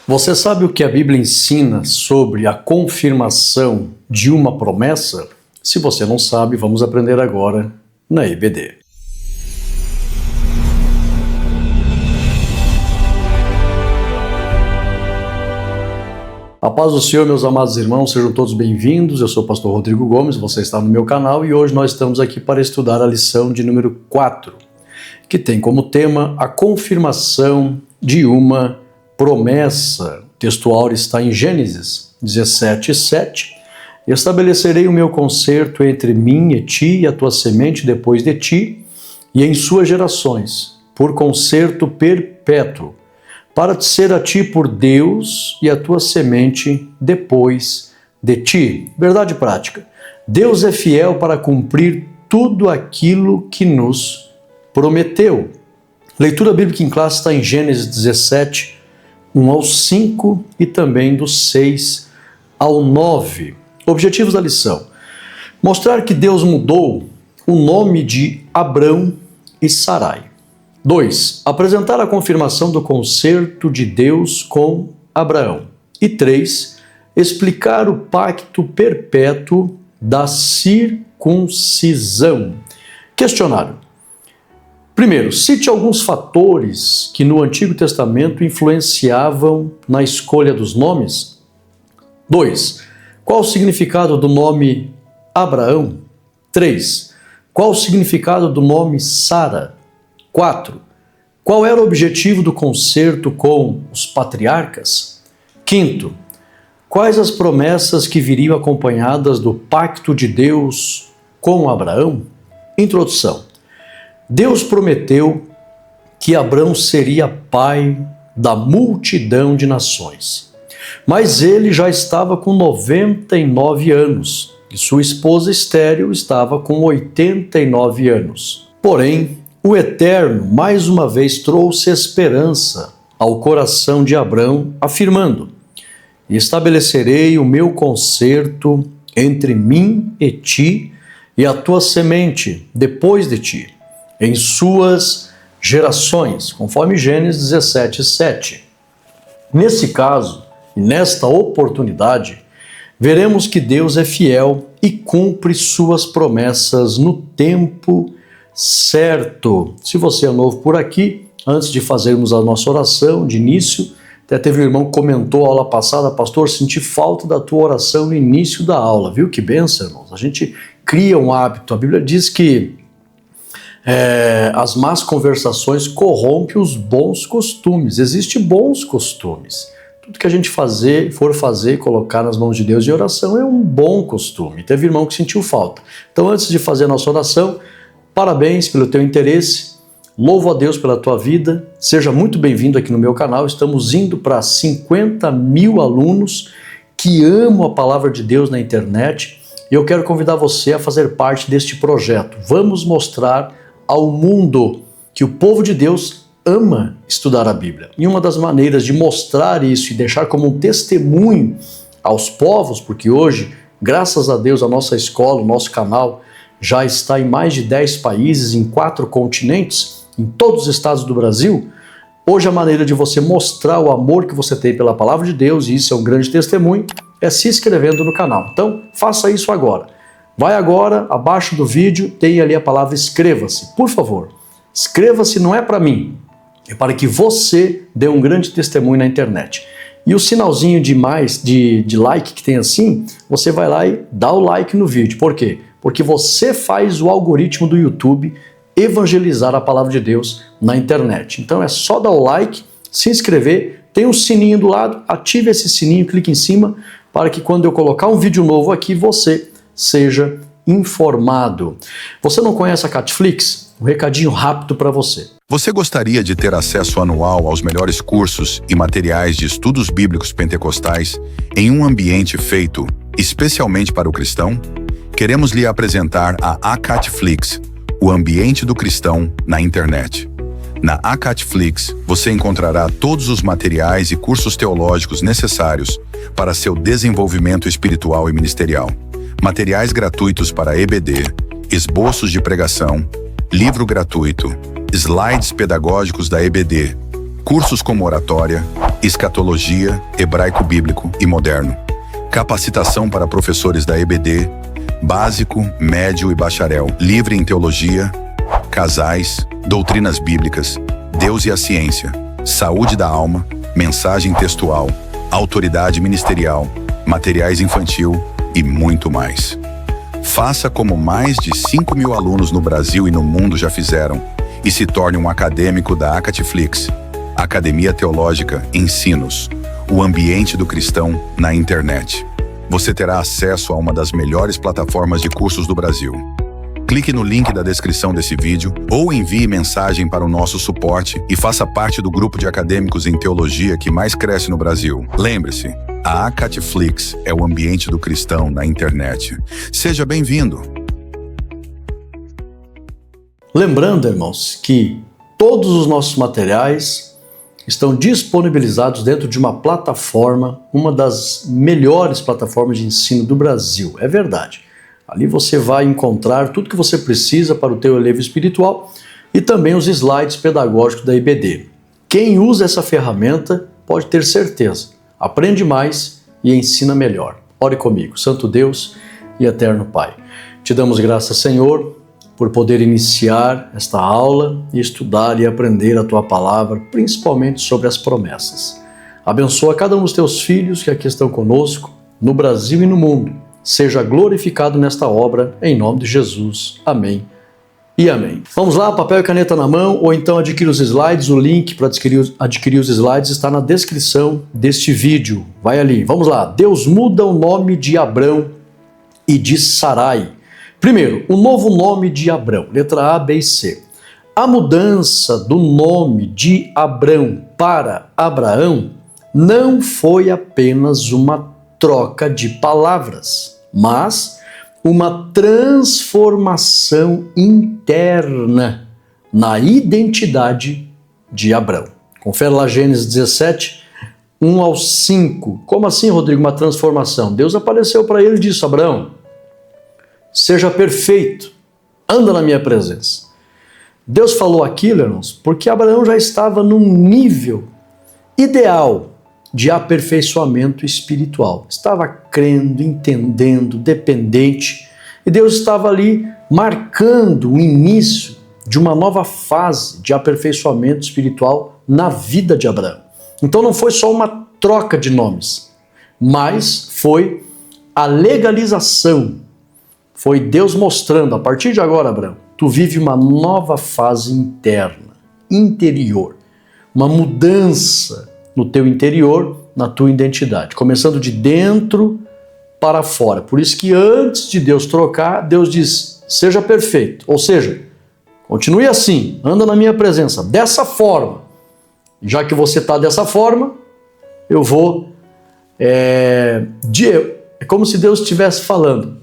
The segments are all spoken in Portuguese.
Você sabe o que a Bíblia ensina sobre a confirmação de uma promessa? Se você não sabe, vamos aprender agora na EBD. A paz do Senhor, meus amados irmãos, sejam todos bem-vindos. Eu sou o pastor Rodrigo Gomes, você está no meu canal e hoje nós estamos aqui para estudar a lição de número 4, que tem como tema a confirmação de uma promessa. O texto áureo está em Gênesis 17:7. Estabelecerei o meu concerto entre mim e ti e a tua semente depois de ti e em suas gerações, por concerto perpétuo, para te ser a ti por Deus e a tua semente depois de ti. Verdade prática. Deus é fiel para cumprir tudo aquilo que nos prometeu. Leitura bíblica em classe está em Gênesis 17, 1 ao 5 e também do 6 ao 9. Objetivos da lição: mostrar que Deus mudou o nome de Abrão e Sarai. 2. Apresentar a confirmação do concerto de Deus com Abraão. E 3. Explicar o pacto perpétuo da circuncisão. Questionário. Primeiro, cite alguns fatores que no Antigo Testamento influenciavam na escolha dos nomes. 2. Qual o significado do nome Abraão? 3. Qual o significado do nome Sara? 4. Qual era o objetivo do concerto com os patriarcas? 5. Quais as promessas que viriam acompanhadas do pacto de Deus com Abraão? Introdução. Deus prometeu que Abrão seria pai da multidão de nações. Mas ele já estava com 99 anos e sua esposa estéril estava com 89 anos. Porém, o Eterno mais uma vez trouxe esperança ao coração de Abrão, afirmando: estabelecerei o meu concerto entre mim e ti e a tua semente depois de ti, em suas gerações, conforme Gênesis 17:7. Nesse caso, e nesta oportunidade, veremos que Deus é fiel e cumpre suas promessas no tempo certo. Se você é novo por aqui, antes de fazermos a nossa oração de início, até teve um irmão que comentou a aula passada: pastor, senti falta da tua oração no início da aula. Viu que bênção, irmãos? A gente cria um hábito. A Bíblia diz que as más conversações corrompem os bons costumes. Existem bons costumes. Tudo que a gente for fazer, colocar nas mãos de Deus em oração é um bom costume. Teve irmão que sentiu falta. Então, antes de fazer a nossa oração, parabéns pelo teu interesse, louvo a Deus pela tua vida, seja muito bem-vindo aqui no meu canal. Estamos indo para 50 mil alunos que amam a palavra de Deus na internet e eu quero convidar você a fazer parte deste projeto. Vamos mostrar ao mundo que o povo de Deus ama estudar a Bíblia. E uma das maneiras de mostrar isso e deixar como um testemunho aos povos, porque hoje, graças a Deus, a nossa escola, o nosso canal já está em mais de 10 países, em 4 continentes, em todos os estados do Brasil. Hoje a maneira de você mostrar o amor que você tem pela palavra de Deus, e isso é um grande testemunho, é se inscrevendo no canal. Então, faça isso agora. Vai agora, abaixo do vídeo, tem ali a palavra inscreva-se. Por favor, inscreva-se, não é para mim, é para que você dê um grande testemunho na internet. E o sinalzinho de like que tem assim, você vai lá e dá o like no vídeo. Por quê? Porque você faz o algoritmo do YouTube evangelizar a palavra de Deus na internet. Então é só dar o like, se inscrever, tem um sininho do lado, ative esse sininho, clique em cima, para que quando eu colocar um vídeo novo aqui, você seja informado. Você não conhece a Catflix? Um recadinho rápido para você. Você gostaria de ter acesso anual aos melhores cursos e materiais de estudos bíblicos pentecostais em um ambiente feito especialmente para o cristão? Queremos lhe apresentar a Acatflix, o ambiente do cristão na internet. Na Acatflix, você encontrará todos os materiais e cursos teológicos necessários para seu desenvolvimento espiritual e ministerial. Materiais gratuitos para EBD, esboços de pregação, livro gratuito, slides pedagógicos da EBD, Cursos como oratória, escatologia, hebraico bíblico e moderno. Capacitação para professores da EBD, básico, médio e bacharel. Livre em teologia, casais, doutrinas bíblicas, Deus e a ciência, saúde da alma, mensagem textual, autoridade ministerial, materiais infantil e muito mais. Faça como mais de 5.000 alunos no Brasil e no mundo já fizeram e se torne um acadêmico da Acatflix, Academia Teológica Ensinos, o ambiente do cristão na internet. Você terá acesso a uma das melhores plataformas de cursos do Brasil. Clique no link da descrição desse vídeo ou envie mensagem para o nosso suporte e faça parte do grupo de acadêmicos em teologia que mais cresce no Brasil. Lembre-se, a Acatflix é o ambiente do cristão na internet. Seja bem-vindo! Lembrando, irmãos, que todos os nossos materiais estão disponibilizados dentro de uma plataforma, uma das melhores plataformas de ensino do Brasil. É verdade. Ali você vai encontrar tudo que você precisa para o teu elevo espiritual e também os slides pedagógicos da IBD. Quem usa essa ferramenta pode ter certeza, aprende mais e ensina melhor. Ore comigo. Santo Deus e eterno Pai, te damos graças, Senhor, por poder iniciar esta aula e estudar e aprender a Tua Palavra, principalmente sobre as promessas. Abençoa cada um dos Teus filhos que aqui estão conosco, no Brasil e no mundo. Seja glorificado nesta obra, em nome de Jesus. Amém e amém. Vamos lá, papel e caneta na mão, ou então adquira os slides. O link para adquirir os slides está na descrição deste vídeo. Vai ali, vamos lá. Deus muda o nome de Abrão e de Sarai. Primeiro, o novo nome de Abrão, letra A, B e C. A mudança do nome de Abrão para Abraão não foi apenas uma troca de palavras, mas uma transformação interna na identidade de Abrão. Confere lá Gênesis 17, 1 ao 5. Como assim, Rodrigo, uma transformação? Deus apareceu para ele e disse: Abraão, seja perfeito, anda na minha presença. Deus falou aquilo, irmãos, porque Abraão já estava num nível ideal de aperfeiçoamento espiritual. Estava crendo, entendendo, dependente, e Deus estava ali marcando o início de uma nova fase de aperfeiçoamento espiritual na vida de Abraão. Então não foi só uma troca de nomes, mas foi a legalização. Foi Deus mostrando, a partir de agora, Abraão, tu vive uma nova fase interna, interior, uma mudança no teu interior, na tua identidade, começando de dentro para fora. Por isso que antes de Deus trocar, Deus diz: seja perfeito, ou seja, continue assim, anda na minha presença, dessa forma. Já que você está dessa forma, eu vou... É como se Deus estivesse falando: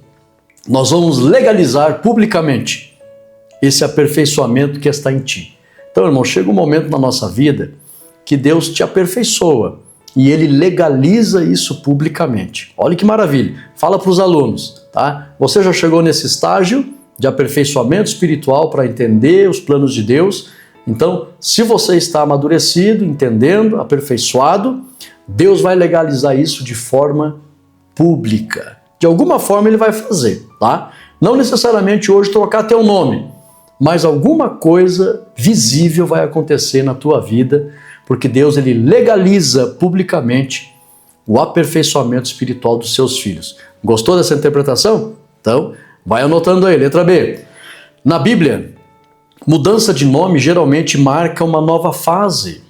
nós vamos legalizar publicamente esse aperfeiçoamento que está em ti. Então, irmão, chega um momento na nossa vida que Deus te aperfeiçoa e Ele legaliza isso publicamente. Olha que maravilha. Fala para os alunos, tá? Você já chegou nesse estágio de aperfeiçoamento espiritual para entender os planos de Deus. Então, se você está amadurecido, entendendo, aperfeiçoado, Deus vai legalizar isso de forma pública. De alguma forma Ele vai fazer, tá? Não necessariamente hoje trocar teu nome, mas alguma coisa visível vai acontecer na tua vida, porque Deus ele legaliza publicamente o aperfeiçoamento espiritual dos seus filhos. Gostou dessa interpretação? Então, vai anotando aí. Letra B. Na Bíblia, mudança de nome geralmente marca uma nova fase.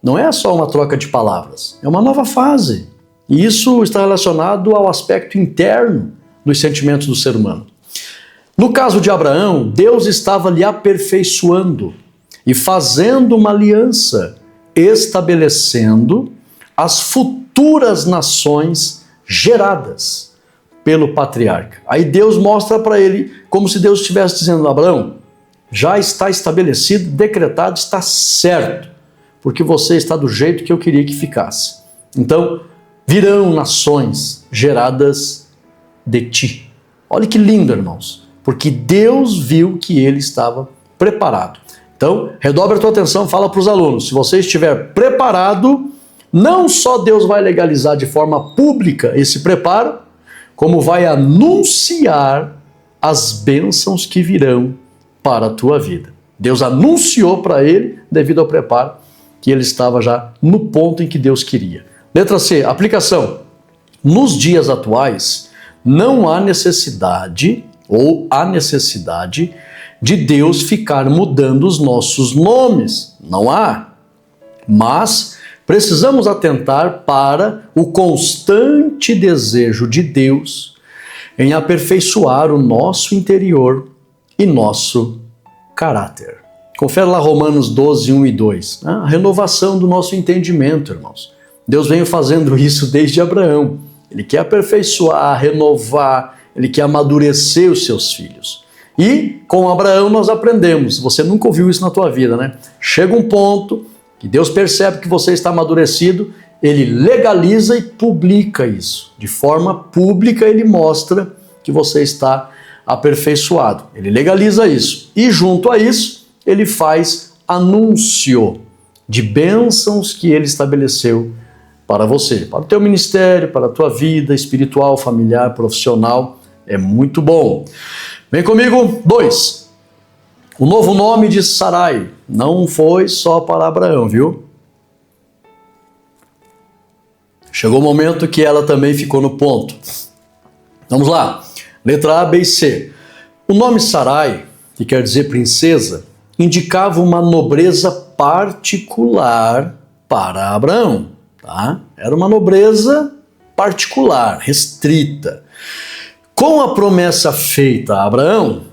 Não é só uma troca de palavras, é uma nova fase. E isso está relacionado ao aspecto interno dos sentimentos do ser humano. No caso de Abraão, Deus estava lhe aperfeiçoando e fazendo uma aliança, estabelecendo as futuras nações geradas pelo patriarca. Aí Deus mostra para ele como se Deus estivesse dizendo: Abraão, já está estabelecido, decretado, está certo, porque você está do jeito que eu queria que ficasse. Então, virão nações geradas de ti. Olha que lindo, irmãos, porque Deus viu que ele estava preparado. Então, redobre a tua atenção, fala para os alunos. Se você estiver preparado, não só Deus vai legalizar de forma pública esse preparo, como vai anunciar as bênçãos que virão para a tua vida. Deus anunciou para ele devido ao preparo que ele estava já no ponto em que Deus queria. Letra C, aplicação. Nos dias atuais, não há necessidade de Deus ficar mudando os nossos nomes. Não há. Mas precisamos atentar para o constante desejo de Deus em aperfeiçoar o nosso interior e nosso caráter. Confere lá Romanos 12, 1 e 2. A renovação do nosso entendimento, irmãos. Deus vem fazendo isso desde Abraão. Ele quer aperfeiçoar, renovar, ele quer amadurecer os seus filhos. E com Abraão nós aprendemos, você nunca ouviu isso na tua vida, né? Chega um ponto que Deus percebe que você está amadurecido, ele legaliza e publica isso. De forma pública ele mostra que você está aperfeiçoado. Ele legaliza isso. E junto a isso, ele faz anúncio de bênçãos que ele estabeleceu para você, para o teu ministério, para a tua vida espiritual, familiar, profissional. É muito bom. Vem comigo, 2. O novo nome de Sarai não foi só para Abraão, viu? Chegou o momento que ela também ficou no ponto. Vamos lá. Letra A, B e C. O nome Sarai, que quer dizer princesa, indicava uma nobreza particular para Abraão. Tá? Era uma nobreza particular, restrita. Com a promessa feita a Abraão,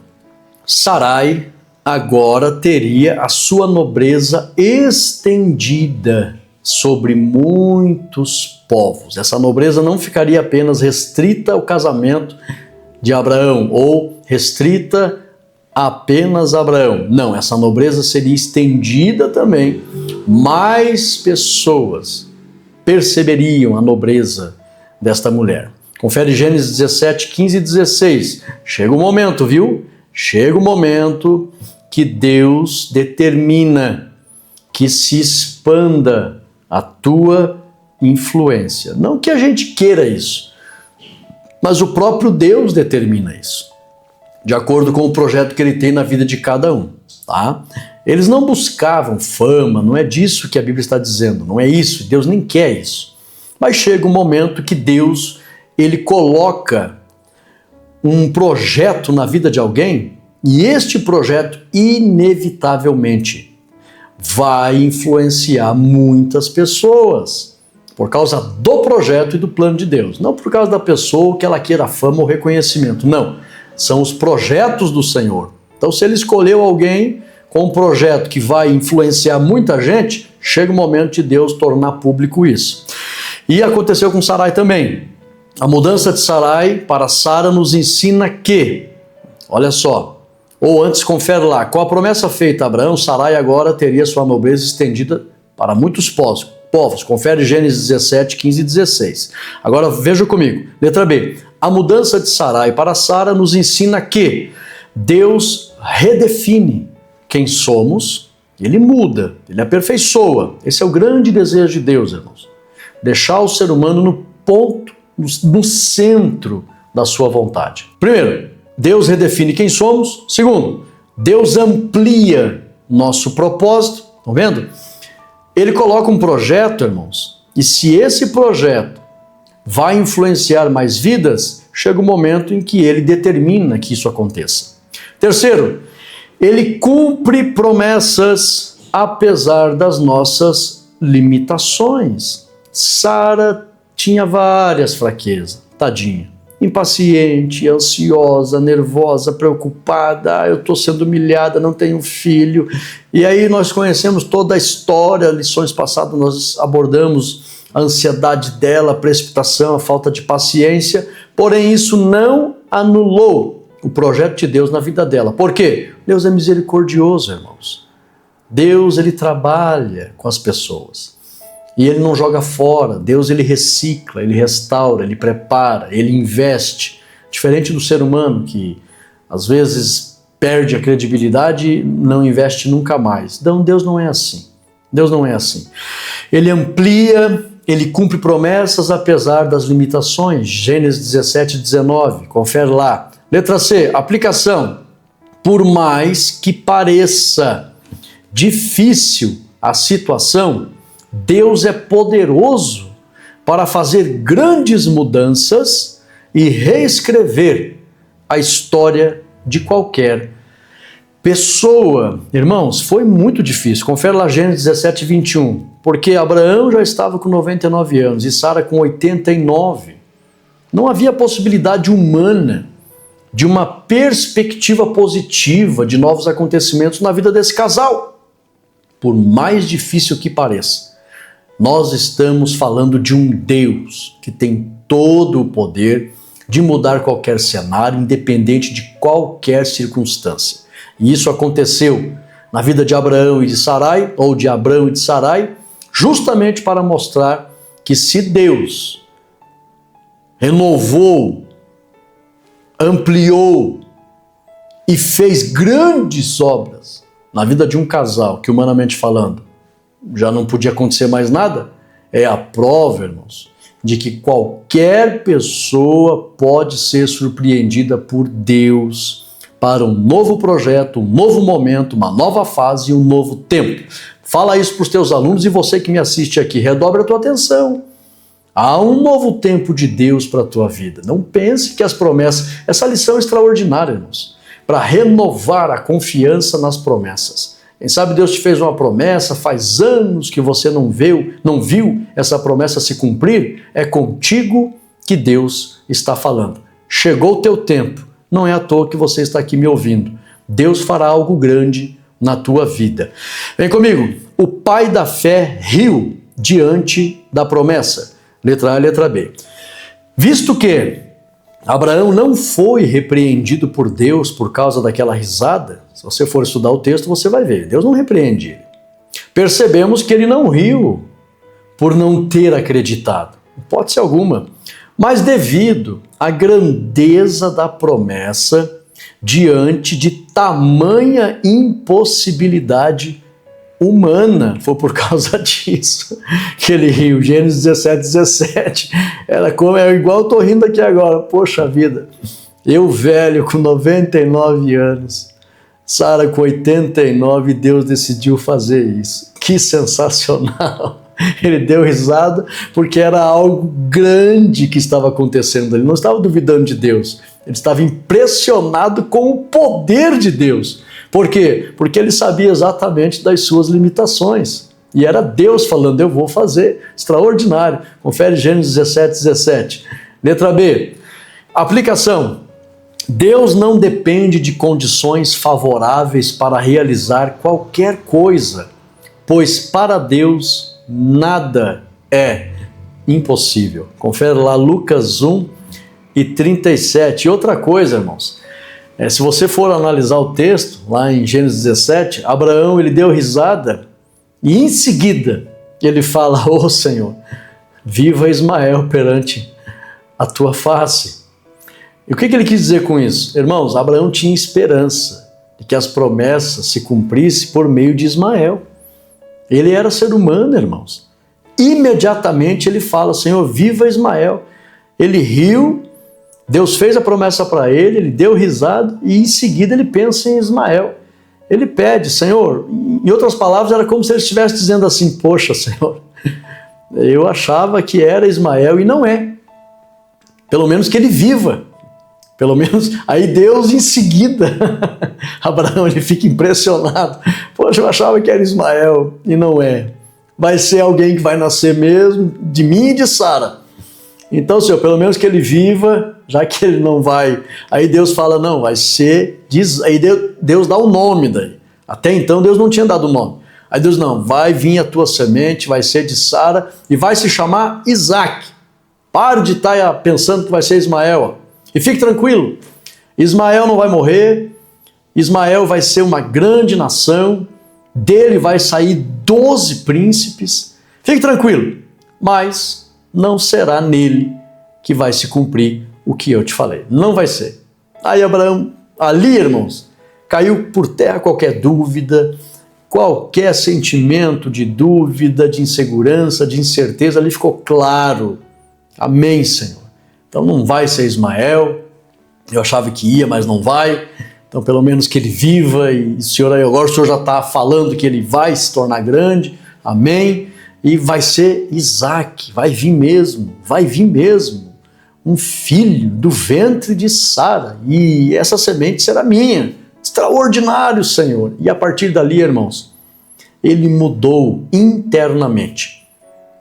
Sarai agora teria a sua nobreza estendida sobre muitos povos. Essa nobreza não ficaria apenas restrita ao casamento de Abraão ou restrita a apenas a Abraão. Não, essa nobreza seria estendida também. Mais pessoas perceberiam a nobreza desta mulher. Confere Gênesis 17, 15 e 16. Chega o momento, viu? Chega o momento que Deus determina que se expanda a tua influência. Não que a gente queira isso, mas o próprio Deus determina isso, de acordo com o projeto que ele tem na vida de cada um, tá? Eles não buscavam fama, não é disso que a Bíblia está dizendo, não é isso, Deus nem quer isso. Mas chega um momento que Deus, ele coloca um projeto na vida de alguém, e este projeto inevitavelmente vai influenciar muitas pessoas por causa do projeto e do plano de Deus. Não por causa da pessoa que ela queira fama ou reconhecimento, não. São os projetos do Senhor. Então, se ele escolheu alguém com um projeto que vai influenciar muita gente, chega o momento de Deus tornar público isso. E aconteceu com Sarai também. A mudança de Sarai para Sara nos ensina que, olha só, ou antes confere lá, com a promessa feita a Abraão, Sarai agora teria sua nobreza estendida para muitos povos. Confere Gênesis 17, 15 e 16. Agora veja comigo, letra B. A mudança de Sarai para Sara nos ensina que Deus redefine quem somos, ele muda, ele aperfeiçoa. Esse é o grande desejo de Deus, irmãos. Deixar o ser humano no ponto, no centro da sua vontade. Primeiro, Deus redefine quem somos. Segundo, Deus amplia nosso propósito. Estão vendo? Ele coloca um projeto, irmãos, e se esse projeto vai influenciar mais vidas, chega o momento em que ele determina que isso aconteça. Terceiro, ele cumpre promessas apesar das nossas limitações. Sara tinha várias fraquezas, tadinha. Impaciente, ansiosa, nervosa, preocupada, eu estou sendo humilhada, não tenho filho. E aí nós conhecemos toda a história, lições passadas nós abordamos a ansiedade dela, a precipitação, a falta de paciência, porém isso não anulou o projeto de Deus na vida dela. Por quê? Deus é misericordioso, irmãos. Deus, ele trabalha com as pessoas. E ele não joga fora, Deus ele recicla, ele restaura, ele prepara, ele investe. Diferente do ser humano que às vezes perde a credibilidade, não investe nunca mais. Então Deus não é assim. Deus não é assim. Ele amplia, ele cumpre promessas apesar das limitações. Gênesis 17, 19, confere lá. Letra C, aplicação. Por mais que pareça difícil a situação, Deus é poderoso para fazer grandes mudanças e reescrever a história de qualquer pessoa. Irmãos, foi muito difícil. Confere lá Gênesis 17, 21. Porque Abraão já estava com 99 anos e Sara com 89. Não havia possibilidade humana de uma perspectiva positiva de novos acontecimentos na vida desse casal. Por mais difícil que pareça, nós estamos falando de um Deus que tem todo o poder de mudar qualquer cenário, independente de qualquer circunstância. E isso aconteceu na vida de Abraão e de Sarai, ou de Abrão e de Sarai, justamente para mostrar que se Deus renovou, ampliou e fez grandes obras na vida de um casal, que humanamente falando já não podia acontecer mais nada, é a prova, irmãos, de que qualquer pessoa pode ser surpreendida por Deus para um novo projeto, um novo momento, uma nova fase e um novo tempo. Fala isso para os teus alunos e você que me assiste aqui, redobre a tua atenção. Há um novo tempo de Deus para a tua vida. Não pense que as promessas... Essa lição é extraordinária, irmãos, para renovar a confiança nas promessas. Quem sabe Deus te fez uma promessa, faz anos que você não viu essa promessa se cumprir, é contigo que Deus está falando. Chegou o teu tempo, não é à toa que você está aqui me ouvindo. Deus fará algo grande na tua vida. Vem comigo, o pai da fé riu diante da promessa. Letra A e letra B. Visto que Abraão não foi repreendido por Deus por causa daquela risada, se você for estudar o texto você vai ver, Deus não repreende ele. Percebemos que ele não riu por não ter acreditado, hipótese alguma, mas devido à grandeza da promessa diante de tamanha impossibilidade humana. Foi por causa disso que ele riu. Gênesis 17, 17. É igual eu tô rindo aqui agora. Poxa vida, eu velho com 99 anos, Sara com 89, Deus decidiu fazer isso. Que sensacional! Ele deu risada porque era algo grande que estava acontecendo. Ele não estava duvidando de Deus, ele estava impressionado com o poder de Deus. Por quê? Porque ele sabia exatamente das suas limitações. E era Deus falando, eu vou fazer. Extraordinário. Confere Gênesis 17, 17. Letra B. Aplicação. Deus não depende de condições favoráveis para realizar qualquer coisa, pois para Deus nada é impossível. Confere lá Lucas 1 e 37. E outra coisa, irmãos, se você for analisar o texto, lá em Gênesis 17, Abraão ele deu risada e em seguida ele fala, ô Senhor, viva Ismael perante a tua face. E o que ele quis dizer com isso? Irmãos, Abraão tinha esperança de que as promessas se cumprissem por meio de Ismael. Ele era ser humano, irmãos. Imediatamente ele fala, Senhor, viva Ismael. Ele riu, Deus fez a promessa para ele, ele deu risada e em seguida ele pensa em Ismael. Ele pede, Senhor, em outras palavras era como se ele estivesse dizendo assim, poxa Senhor, eu achava que era Ismael e não é. Pelo menos que ele viva. Pelo menos, aí Deus em seguida, Abraão ele fica impressionado. Poxa, eu achava que era Ismael e não é. Vai ser alguém que vai nascer mesmo de mim e de Sara. Então, Senhor, pelo menos que ele viva, já que ele não vai. Aí Deus fala, não, vai ser. Aí Deus dá o nome daí. Até então Deus não tinha dado o nome. Aí Deus, não, vai vir a tua semente, vai ser de Sara e vai se chamar Isaac. Pare de estar pensando que vai ser Ismael. E fique tranquilo, Ismael não vai morrer, Ismael vai ser uma grande nação, dele vai sair 12 príncipes. Fique tranquilo, mas não será nele que vai se cumprir o que eu te falei. Não vai ser. Aí Abraão, ali, irmãos, caiu por terra qualquer dúvida, qualquer sentimento de dúvida, de insegurança, de incerteza, ali ficou claro. Amém, Senhor. Então não vai ser Ismael, eu achava que ia, mas não vai. Então pelo menos que ele viva, e Senhor, agora o Senhor já está falando que ele vai se tornar grande, amém. E vai ser Isaac, vai vir mesmo, um filho do ventre de Sara, e essa semente será minha. Extraordinário, Senhor. E a partir dali, irmãos, ele mudou internamente,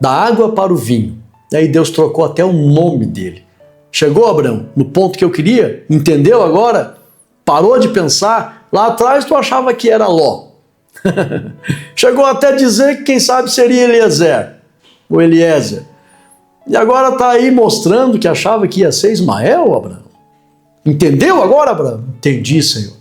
da água para o vinho. Daí Deus trocou até o nome dele. Chegou, Abraão, no ponto que eu queria? Entendeu agora? Parou de pensar? Lá atrás tu achava que era Ló. Chegou até a dizer que quem sabe seria Eliezer, ou Eliezer. E agora está aí mostrando que achava que ia ser Ismael, Abraão. Entendeu agora, Abraão? Entendi, Senhor.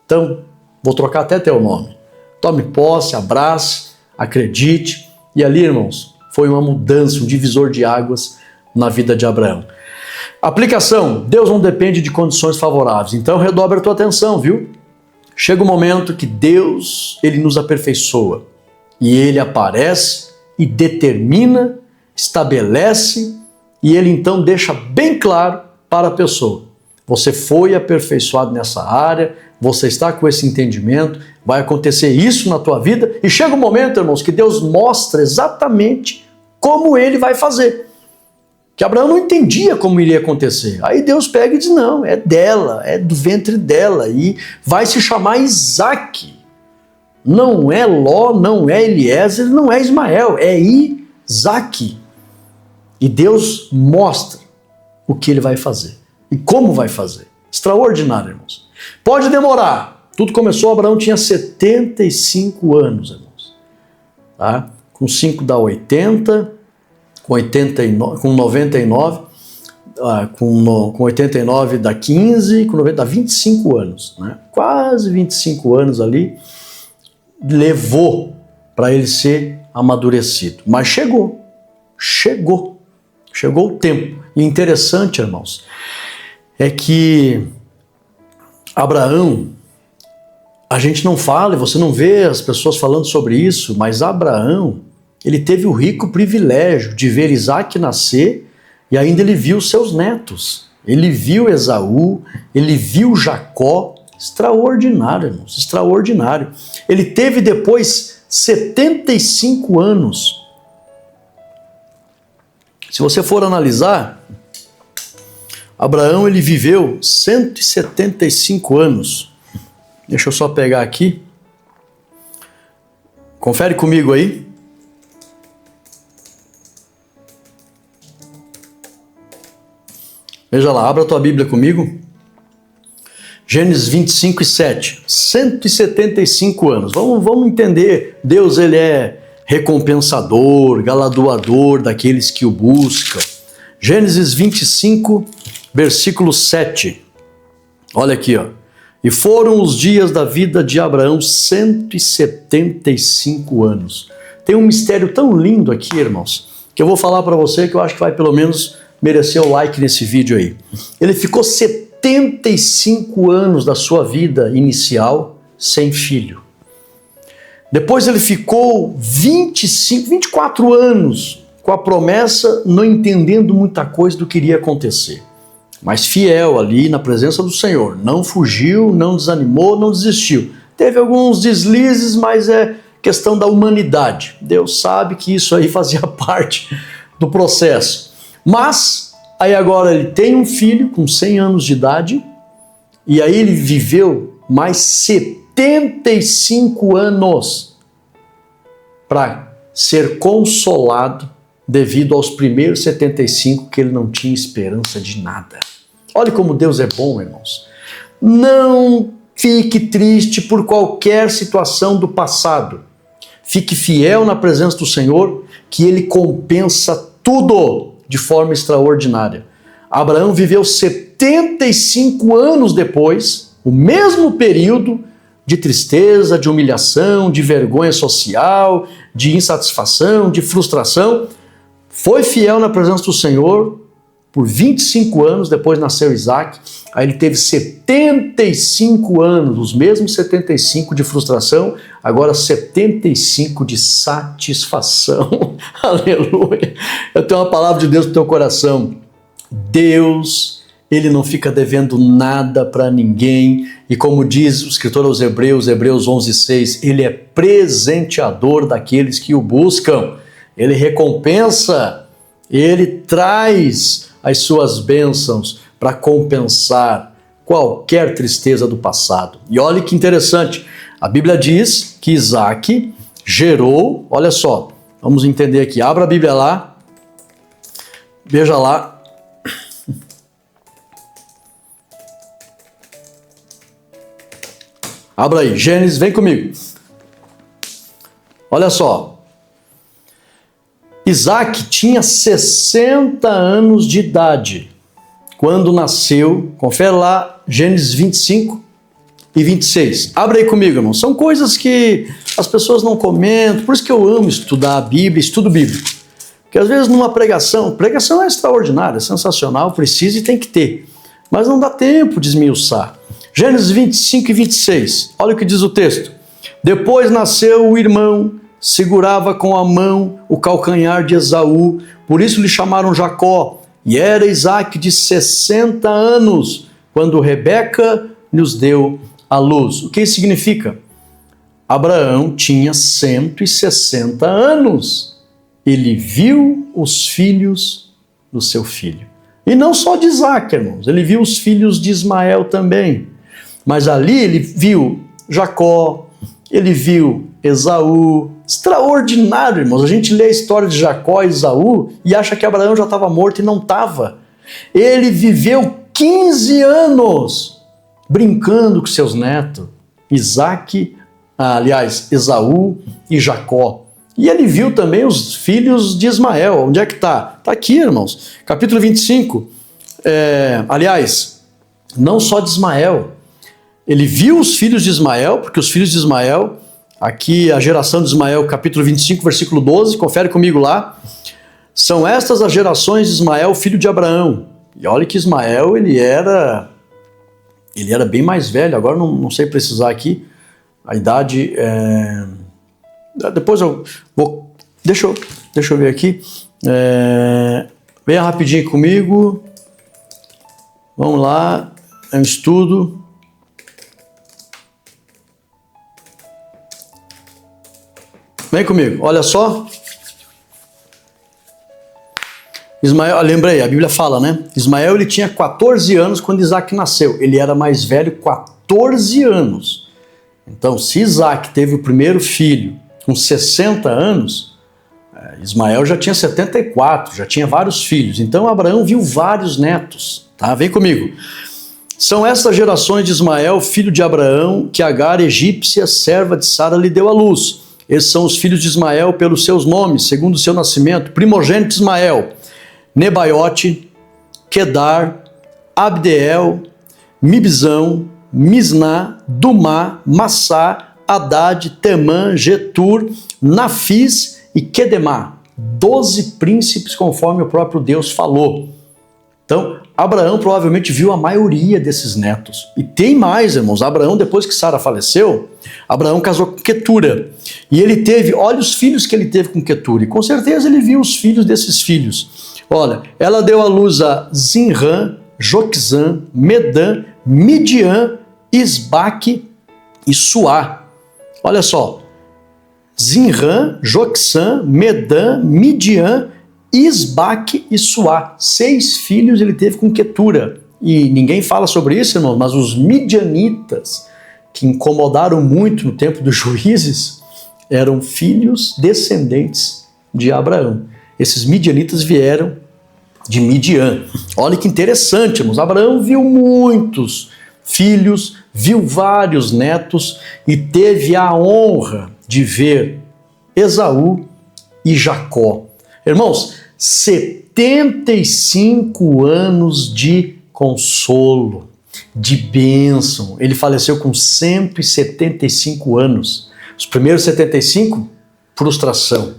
Então, vou trocar até teu nome. Tome posse, abrace, acredite. E ali, irmãos, foi uma mudança, um divisor de águas na vida de Abraão. Aplicação: Deus não depende de condições favoráveis. Então, redobre a tua atenção, viu? Chega o momento que Deus, ele nos aperfeiçoa. E ele aparece e determina, estabelece, e ele então deixa bem claro para a pessoa: você foi aperfeiçoado nessa área, você está com esse entendimento, vai acontecer isso na tua vida, e chega um momento, irmãos, que Deus mostra exatamente como ele vai fazer. Que Abraão não entendia como iria acontecer. Aí Deus pega e diz: não, é dela, é do ventre dela, e vai se chamar Isaac. Não é Ló, não é Eliezer, não é Ismael, é Isaac. E Deus mostra o que ele vai fazer e como vai fazer. Extraordinário, irmãos. Pode demorar. Tudo começou, Abraão tinha 75 anos, irmãos. Tá? Com 5 dá 80, com 89, com 99, com 89 dá 15, com 90 dá 25 anos. Né? Quase 25 anos ali levou para ele ser amadurecido. Mas chegou o tempo. E interessante, irmãos, é que Abraão, a gente não fala, você não vê as pessoas falando sobre isso, mas Abraão, ele teve o rico privilégio de ver Isaac nascer, e ainda ele viu seus netos. Ele viu Esaú, ele viu Jacó. Extraordinário, irmãos, extraordinário. Ele teve depois 75 anos. Se você for analisar, Abraão, ele viveu 175 anos. Deixa eu só pegar aqui. Confere comigo aí. Veja lá, abra a tua Bíblia comigo. Gênesis 25 e 7. 175 anos. Vamos entender. Deus, ele é recompensador, galardoador daqueles que o buscam. Gênesis 25, versículo 7. Olha aqui, ó. E foram os dias da vida de Abraão 175 anos. Tem um mistério tão lindo aqui, irmãos, que eu vou falar para você, que eu acho que vai pelo menos merecer o like nesse vídeo aí. Ele ficou 75 anos da sua vida inicial sem filho. Depois ele ficou 24 anos com a promessa, não entendendo muita coisa do que iria acontecer. Mas fiel ali na presença do Senhor. Não fugiu, não desanimou, não desistiu. Teve alguns deslizes, mas é questão da humanidade. Deus sabe que isso aí fazia parte do processo. Mas, aí agora ele tem um filho com 100 anos de idade, e aí ele viveu mais 75 anos para ser consolado devido aos primeiros 75 que ele não tinha esperança de nada. Olha como Deus é bom, irmãos. Não fique triste por qualquer situação do passado. Fique fiel na presença do Senhor, que Ele compensa tudo de forma extraordinária. Abraão viveu 75 anos depois, o mesmo período de tristeza, de humilhação, de vergonha social, de insatisfação, de frustração. Foi fiel na presença do Senhor por 25 anos, depois nasceu Isaac, aí ele teve 75 anos, os mesmos 75 de frustração, agora 75 de satisfação. Aleluia! Eu tenho uma palavra de Deus para o teu coração. Deus, ele não fica devendo nada para ninguém, e como diz o escritor aos Hebreus, Hebreus 11:6, ele é presenteador daqueles que o buscam, ele recompensa, ele traz as suas bênçãos para compensar qualquer tristeza do passado. E olha que interessante, a Bíblia diz que Isaac gerou, olha só, vamos entender aqui, abra a Bíblia lá, veja lá, abra aí, Gênesis, vem comigo. Olha só. Isaac tinha 60 anos de idade quando nasceu. Confere lá, Gênesis 25 e 26. Abra aí comigo, irmão. São coisas que as pessoas não comentam. Por isso que eu amo estudar a Bíblia, estudo bíblico. Porque às vezes numa pregação é extraordinária, é sensacional, precisa e tem que ter. Mas não dá tempo de esmiuçar. Gênesis 25 e 26, olha o que diz o texto. Depois nasceu o irmão, segurava com a mão o calcanhar de Esaú, por isso lhe chamaram Jacó, e era Isaac de 60 anos, quando Rebeca nos deu à luz. O que isso significa? Abraão tinha 160 anos, ele viu os filhos do seu filho. E não só de Isaac, irmãos, ele viu os filhos de Ismael também. Mas ali ele viu Jacó, ele viu Esaú. Extraordinário, irmãos. A gente lê a história de Jacó e Esaú e acha que Abraão já estava morto e não estava. Ele viveu 15 anos brincando com seus netos, Esaú e Jacó. E ele viu também os filhos de Ismael. Onde é que está? Está aqui, irmãos. Capítulo 25. Não só de Ismael. Ele viu os filhos de Ismael, porque os filhos de Ismael, aqui a geração de Ismael, capítulo 25, versículo 12, confere comigo lá. São estas as gerações de Ismael, filho de Abraão. E olha que Ismael, ele era bem mais velho, agora não sei precisar aqui, a idade, depois eu vou, deixa eu ver aqui, venha rapidinho comigo, vamos lá, é um estudo. Vem comigo, olha só. Ismael, lembrei, a Bíblia fala, né? Ismael, ele tinha 14 anos quando Isaac nasceu. Ele era mais velho 14 anos. Então, se Isaac teve o primeiro filho com 60 anos, Ismael já tinha 74, já tinha vários filhos. Então, Abraão viu vários netos, tá? Vem comigo. São essas gerações de Ismael, filho de Abraão, que Agar, egípcia, serva de Sara, lhe deu à luz. Esses são os filhos de Ismael pelos seus nomes, segundo o seu nascimento. Primogênito de Ismael, Nebaiote, Quedar, Abdeel, Mibzão, Misná, Dumá, Massá, Haddad, Temã, Getur, Nafis e Quedemá. 12 príncipes, conforme o próprio Deus falou. Então, Abraão provavelmente viu a maioria desses netos. E tem mais, irmãos. Abraão, depois que Sara faleceu, Abraão casou com Quetura. E ele teve, olha os filhos que ele teve com Quetura. E com certeza ele viu os filhos desses filhos. Olha, ela deu à luz a Zinrã, Joquizã, Medã, Midian, Isbaque e Suá. Olha só. Zinrã, Joquizã, Medã, Midian, Isbaque e Suá. 6 filhos ele teve com Quetura. E ninguém fala sobre isso, irmão, mas os midianitas, que incomodaram muito no tempo dos juízes, eram filhos descendentes de Abraão. Esses midianitas vieram de Midian. Olha que interessante, irmãos. Abraão viu muitos filhos, viu vários netos e teve a honra de ver Esaú e Jacó. Irmãos, 75 anos de consolo, de bênção. Ele faleceu com 175 anos. Os primeiros 75, frustração.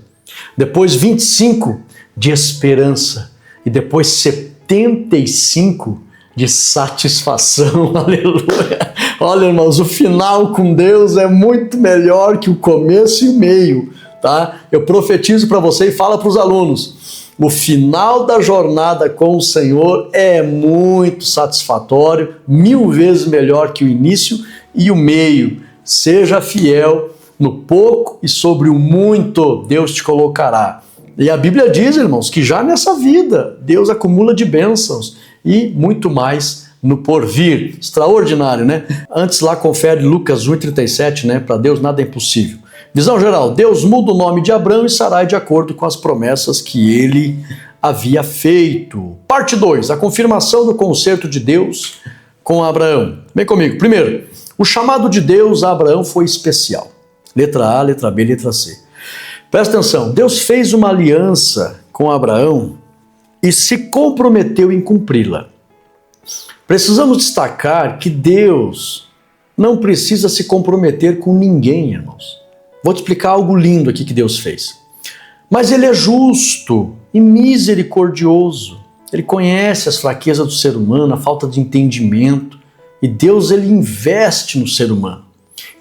Depois 25, de esperança. E depois 70 85 de satisfação, aleluia. Olha, irmãos, o final com Deus é muito melhor que o começo e o meio, tá? Eu profetizo para você e falo para os alunos, o final da jornada com o Senhor é muito satisfatório, 1000 vezes melhor que o início e o meio. Seja fiel no pouco e sobre o muito Deus te colocará. E a Bíblia diz, irmãos, que já nessa vida Deus acumula de bênçãos e muito mais no porvir. Extraordinário, né? Antes lá confere Lucas 1,37, né? Para Deus nada é impossível. Visão geral, Deus muda o nome de Abrão e Sarai de acordo com as promessas que ele havia feito. Parte 2, a confirmação do concerto de Deus com Abraão. Vem comigo. Primeiro, o chamado de Deus a Abraão foi especial. Letra A, letra B, letra C. Presta atenção, Deus fez uma aliança com Abraão e se comprometeu em cumpri-la. Precisamos destacar que Deus não precisa se comprometer com ninguém, irmãos. Vou te explicar algo lindo aqui que Deus fez. Mas Ele é justo e misericordioso. Ele conhece as fraquezas do ser humano, a falta de entendimento. E Deus, Ele investe no ser humano.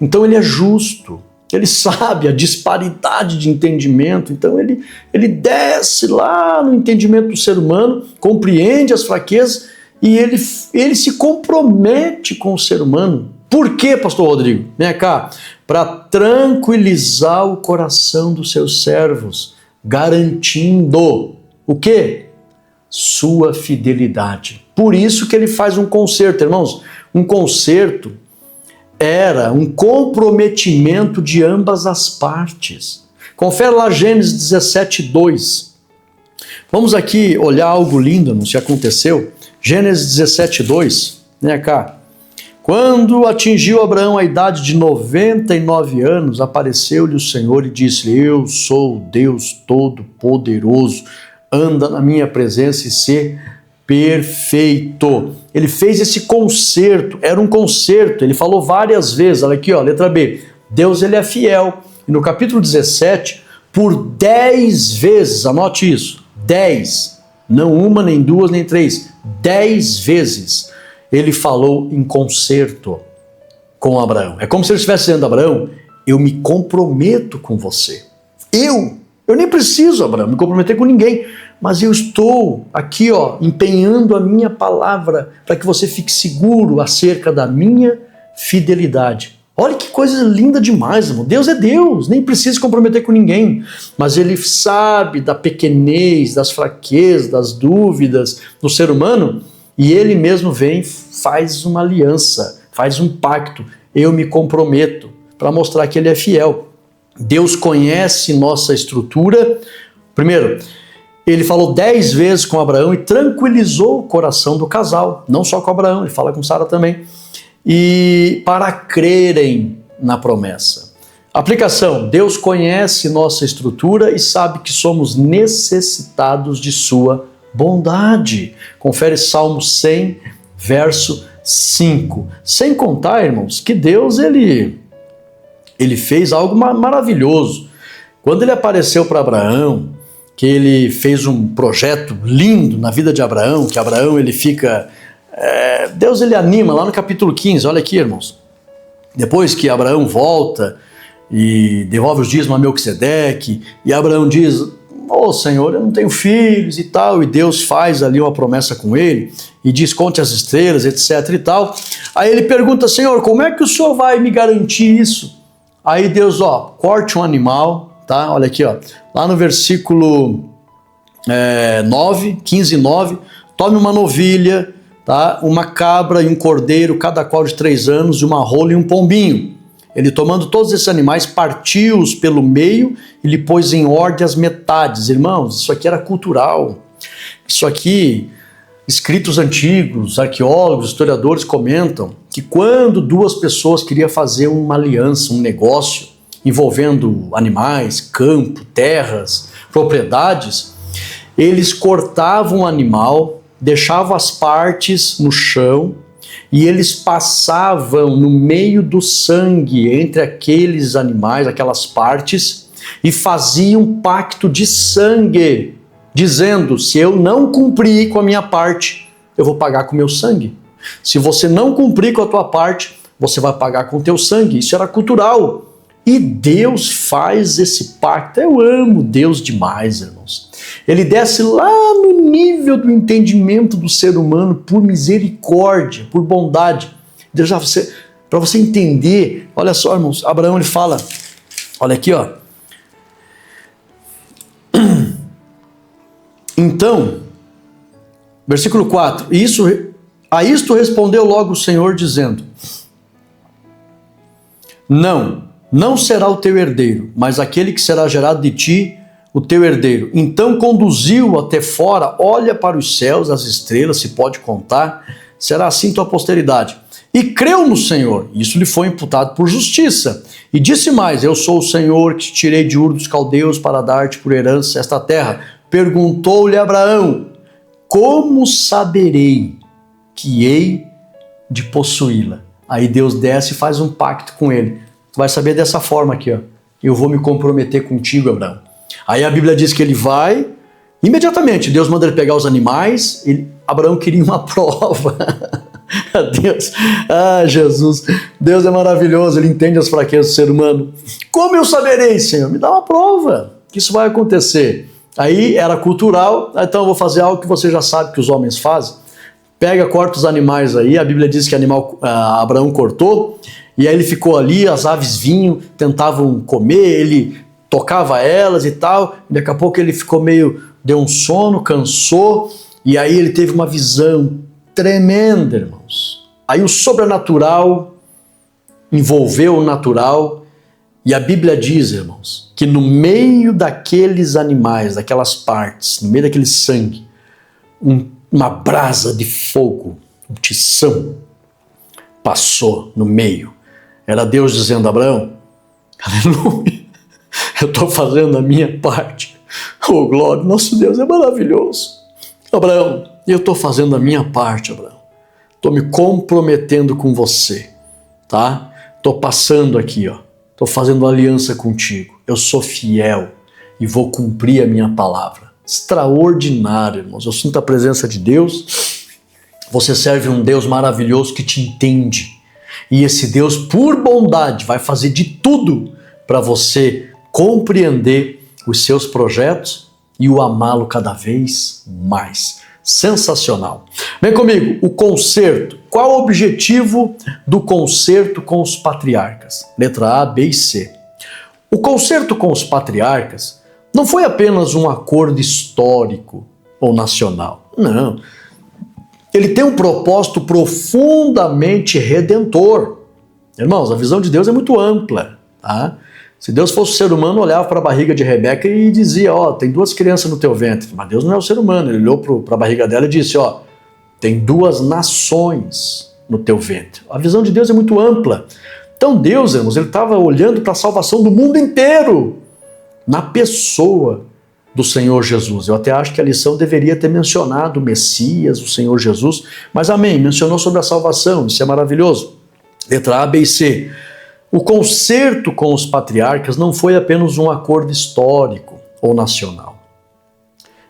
Então Ele é justo. Ele sabe a disparidade de entendimento, então ele desce lá no entendimento do ser humano, compreende as fraquezas e ele se compromete com o ser humano. Por quê, pastor Rodrigo? Vem cá, para tranquilizar o coração dos seus servos, garantindo o quê? Sua fidelidade. Por isso que ele faz um concerto, irmãos. Um concerto era um comprometimento de ambas as partes. Confere lá Gênesis 17:2. Vamos aqui olhar algo lindo, não se aconteceu. Gênesis 17:2, né, cá. Quando atingiu Abraão a idade de 99 anos, apareceu-lhe o Senhor e disse: Eu sou o Deus Todo-Poderoso, anda na minha presença e sê perfeito. Ele fez esse concerto, era um concerto, ele falou várias vezes, olha aqui, ó, letra B, Deus ele é fiel. E no capítulo 17, por 10 vezes, anote isso, 10, não uma, nem duas, nem três, 10 vezes ele falou em concerto com Abraão. É como se ele estivesse dizendo: Abraão, eu me comprometo com você. Eu nem preciso, Abraão, me comprometer com ninguém, mas eu estou aqui, ó, empenhando a minha palavra para que você fique seguro acerca da minha fidelidade. Olha que coisa linda demais, irmão. Deus é Deus, nem precisa se comprometer com ninguém, mas Ele sabe da pequenez, das fraquezas, das dúvidas do ser humano e Ele mesmo vem, faz uma aliança, faz um pacto. Eu me comprometo para mostrar que Ele é fiel. Deus conhece nossa estrutura. Primeiro, Ele falou 10 vezes com Abraão e tranquilizou o coração do casal, não só com Abraão, Ele fala com Sara também, e para crerem na promessa. Aplicação: Deus conhece nossa estrutura e sabe que somos necessitados de sua bondade. Confere Salmo 100, verso 5. Sem contar, irmãos, que Deus ele fez algo maravilhoso. Quando ele apareceu para Abraão, que ele fez um projeto lindo na vida de Abraão, que Abraão ele fica... Deus ele anima, lá no capítulo 15, olha aqui, irmãos. Depois que Abraão volta e devolve os dízimos a Melquisedeque, e Abraão diz: Ô Senhor, eu não tenho filhos e tal, e Deus faz ali uma promessa com ele, e diz: conte as estrelas, etc e tal. Aí ele pergunta: Senhor, como é que o Senhor vai me garantir isso? Aí Deus, ó, corte um animal, tá? Olha aqui, ó, lá no versículo 15:9, tome uma novilha, tá? Uma cabra e um cordeiro, cada qual de 3 anos, e uma rola e um pombinho. Ele, tomando todos esses animais, partiu-os pelo meio e lhe pôs em ordem as metades. Irmãos, isso aqui era cultural. Isso aqui, escritos antigos, arqueólogos, historiadores comentam que quando 2 pessoas queriam fazer uma aliança, um negócio, envolvendo animais, campo, terras, propriedades, eles cortavam o animal, deixavam as partes no chão, e eles passavam no meio do sangue entre aqueles animais, aquelas partes, e faziam um pacto de sangue dizendo: se eu não cumprir com a minha parte, eu vou pagar com o meu sangue. Se você não cumprir com a tua parte, você vai pagar com o teu sangue. Isso era cultural. E Deus faz esse pacto. Eu amo Deus demais, irmãos. Ele desce lá no nível do entendimento do ser humano por misericórdia, por bondade. Deus, para você entender, olha só, irmãos, Abraão ele fala, olha aqui, ó. Então, versículo 4, a isto respondeu logo o Senhor dizendo: não será o teu herdeiro, mas aquele que será gerado de ti, o teu herdeiro. Então conduziu até fora, olha para os céus, as estrelas, se pode contar, será assim tua posteridade. E creu no Senhor, isso lhe foi imputado por justiça. E disse mais: eu sou o Senhor que te tirei de Ur dos Caldeus para dar-te por herança esta terra. Perguntou-lhe Abraão: como saberei que hei de possuí-la? Aí Deus desce e faz um pacto com ele. Tu vai saber dessa forma aqui, ó. Eu vou me comprometer contigo, Abraão. Aí a Bíblia diz que ele vai, imediatamente, Deus manda ele pegar os animais, Abraão queria uma prova. Deus, Jesus, Deus é maravilhoso, ele entende as fraquezas do ser humano. Como eu saberei, Senhor? Me dá uma prova que isso vai acontecer. Aí era cultural, então eu vou fazer algo que você já sabe que os homens fazem. Pega, corta os animais aí, a Bíblia diz que Abraão cortou, e aí ele ficou ali, as aves vinham, tentavam comer, ele tocava elas e tal, e daqui a pouco ele ficou deu um sono, cansou, e aí ele teve uma visão tremenda, irmãos. Aí o sobrenatural envolveu o natural, e a Bíblia diz, irmãos, que no meio daqueles animais, daquelas partes, no meio daquele sangue, uma brasa de fogo, um tição, passou no meio. Era Deus dizendo: Abraão, aleluia, eu estou fazendo a minha parte. Oh, glória, nosso Deus é maravilhoso. Abraão, eu estou fazendo a minha parte, Abraão. Estou me comprometendo com você, tá? Estou passando aqui, ó. Estou fazendo aliança contigo. Eu sou fiel e vou cumprir a minha palavra. Extraordinário, irmãos. Eu sinto a presença de Deus. Você serve um Deus maravilhoso que te entende. E esse Deus, por bondade, vai fazer de tudo para você compreender os seus projetos e o amá-lo cada vez mais. Sensacional. Vem comigo, o concerto. Qual o objetivo do concerto com os patriarcas? Letra A, B e C. O concerto com os patriarcas não foi apenas um acordo histórico ou nacional. Não. Ele tem um propósito profundamente redentor. Irmãos, a visão de Deus é muito ampla, tá? Se Deus fosse o ser humano, olhava para a barriga de Rebeca e dizia: ó, tem 2 crianças no teu ventre. Mas Deus não é o ser humano. Ele olhou para a barriga dela e disse: ó, tem 2 nações no teu ventre. A visão de Deus é muito ampla. Então Deus, irmãos, ele estava olhando para a salvação do mundo inteiro na pessoa do Senhor Jesus. Eu até acho que a lição deveria ter mencionado o Messias, o Senhor Jesus, mas amém, mencionou sobre a salvação, isso é maravilhoso. Letra A, B e C. O concerto com os patriarcas não foi apenas um acordo histórico ou nacional.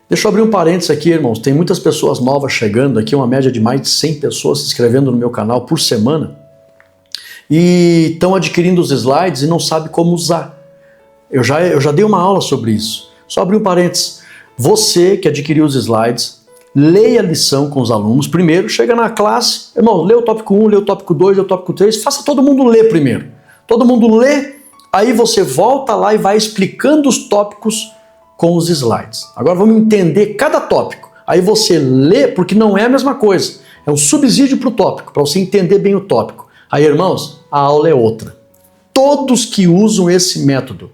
Deixa eu abrir um parênteses aqui, irmãos. Tem muitas pessoas novas chegando aqui, uma média de mais de 100 pessoas se inscrevendo no meu canal por semana, e estão adquirindo os slides e não sabem como usar. Eu já dei uma aula sobre isso. Só abrir um parênteses. Você que adquiriu os slides, leia a lição com os alunos. Primeiro, chega na classe, irmão, lê o tópico 1, lê o tópico 2, lê o tópico 3, faça todo mundo ler primeiro. Todo mundo lê, aí você volta lá e vai explicando os tópicos com os slides. Agora vamos entender cada tópico. Aí você lê, porque não é a mesma coisa. É um subsídio para o tópico, para você entender bem o tópico. Aí, irmãos, a aula é outra. Todos que usam esse método,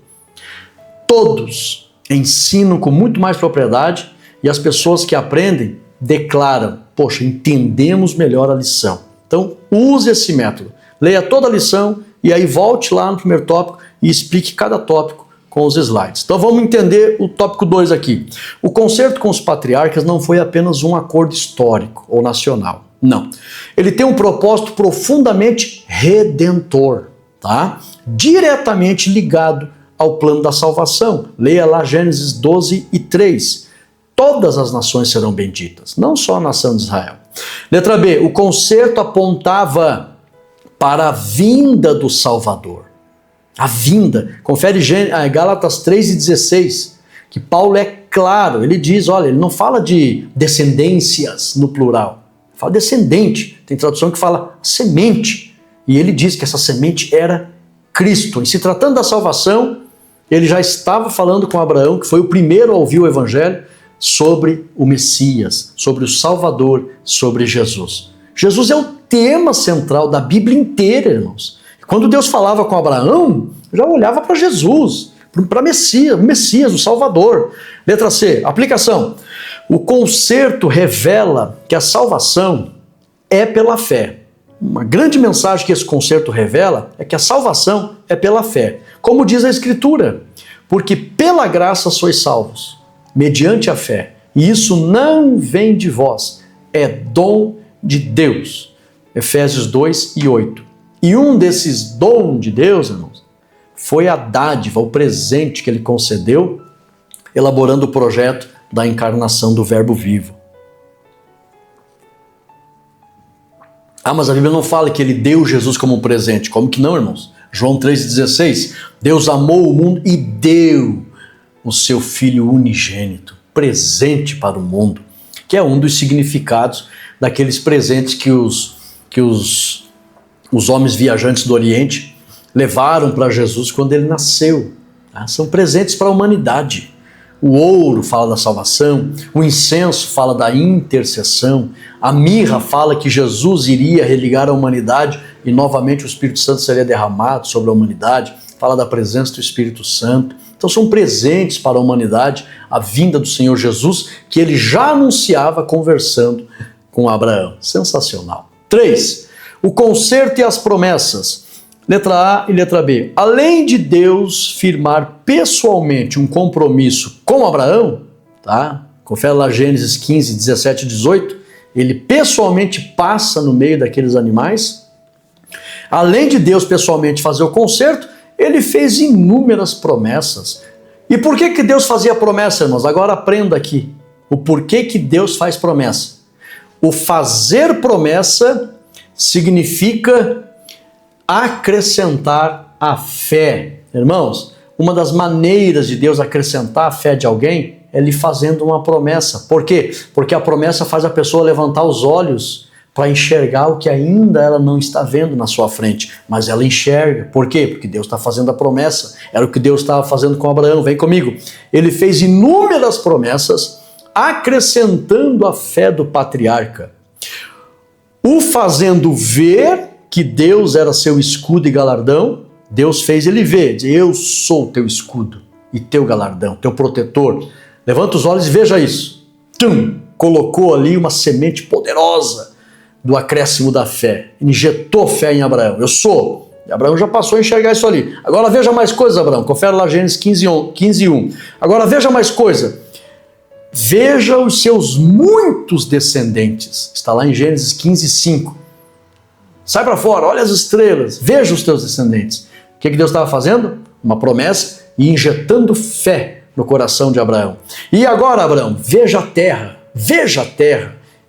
todos ensinam com muito mais propriedade, e as pessoas que aprendem declaram: poxa, entendemos melhor a lição. Então, use esse método. Leia toda a lição e aí volte lá no primeiro tópico e explique cada tópico com os slides. Então vamos entender o tópico 2 aqui. O concerto com os patriarcas não foi apenas um acordo histórico ou nacional. Não. Ele tem um propósito profundamente redentor, tá? Diretamente ligado ao plano da salvação. Leia lá Gênesis 12 e 3. todas as nações serão benditas, não só a nação de Israel. Letra B, o concerto apontava para a vinda do Salvador. A vinda. Confere Gálatas 3:16, que Paulo é claro, ele diz, olha, ele não fala de descendências no plural, fala descendente, tem tradução que fala semente, e ele diz que essa semente era Cristo. E se tratando da salvação, ele já estava falando com Abraão, que foi o primeiro a ouvir o evangelho, sobre o Messias, sobre o Salvador, sobre Jesus. Jesus é o tema central da Bíblia inteira, irmãos. Quando Deus falava com Abraão, já olhava para Jesus, para o Messias, o Salvador. Letra C, aplicação. O concerto revela que a salvação é pela fé. Uma grande mensagem que esse concerto revela é que a salvação é pela fé. Como diz a Escritura, porque pela graça sois salvos, mediante a fé. E isso não vem de vós, é dom de Deus. Efésios 2:8. E um desses dons de Deus, irmãos, foi a dádiva, o presente que ele concedeu, elaborando o projeto da encarnação do Verbo vivo. Ah, mas a Bíblia não fala que ele deu Jesus como um presente. Como que não, irmãos? João 3,16. Deus amou o mundo e deu o seu Filho unigênito, presente para o mundo, que é um dos significados daqueles presentes que os homens viajantes do Oriente levaram para Jesus quando ele nasceu. Tá? São presentes para a humanidade. O ouro fala da salvação, o incenso fala da intercessão, a mirra fala que Jesus iria religar a humanidade e novamente o Espírito Santo seria derramado sobre a humanidade, fala da presença do Espírito Santo. Então são presentes para a humanidade a vinda do Senhor Jesus, que ele já anunciava conversando com Abraão. Sensacional. 3. O concerto e as promessas. Letra A e letra B. Além de Deus firmar pessoalmente um compromisso com Abraão, tá? Confere lá Gênesis 15, 17 e 18, ele pessoalmente passa no meio daqueles animais. Além de Deus pessoalmente fazer o concerto, ele fez inúmeras promessas. E por que Deus fazia promessa, irmãos? Agora aprenda aqui o porquê que Deus faz promessa. O fazer promessa significa acrescentar a fé. Irmãos, uma das maneiras de Deus acrescentar a fé de alguém é lhe fazendo uma promessa. Por quê? Porque a promessa faz a pessoa levantar os olhos para enxergar o que ainda ela não está vendo na sua frente, mas ela enxerga. Por quê? Porque Deus está fazendo a promessa. Era o que Deus estava fazendo com Abraão. Vem comigo. Ele fez inúmeras promessas, acrescentando a fé do patriarca, o fazendo ver que Deus era seu escudo e galardão. Deus fez ele ver, dizer, eu sou teu escudo e teu galardão, teu protetor. Levanta os olhos e veja isso. Colocou ali uma semente poderosa do acréscimo da fé, injetou fé em Abraão. Eu sou. E Abraão já passou a enxergar isso ali. Agora veja mais coisa, Abraão. Confere lá Gênesis 15:1. Agora veja mais coisa. Veja os seus muitos descendentes. Está lá em Gênesis 15:5. Sai para fora, olha as estrelas, veja os teus descendentes. O que Deus estava fazendo? Uma promessa e injetando fé no coração de Abraão. E agora, Abraão, veja a terra.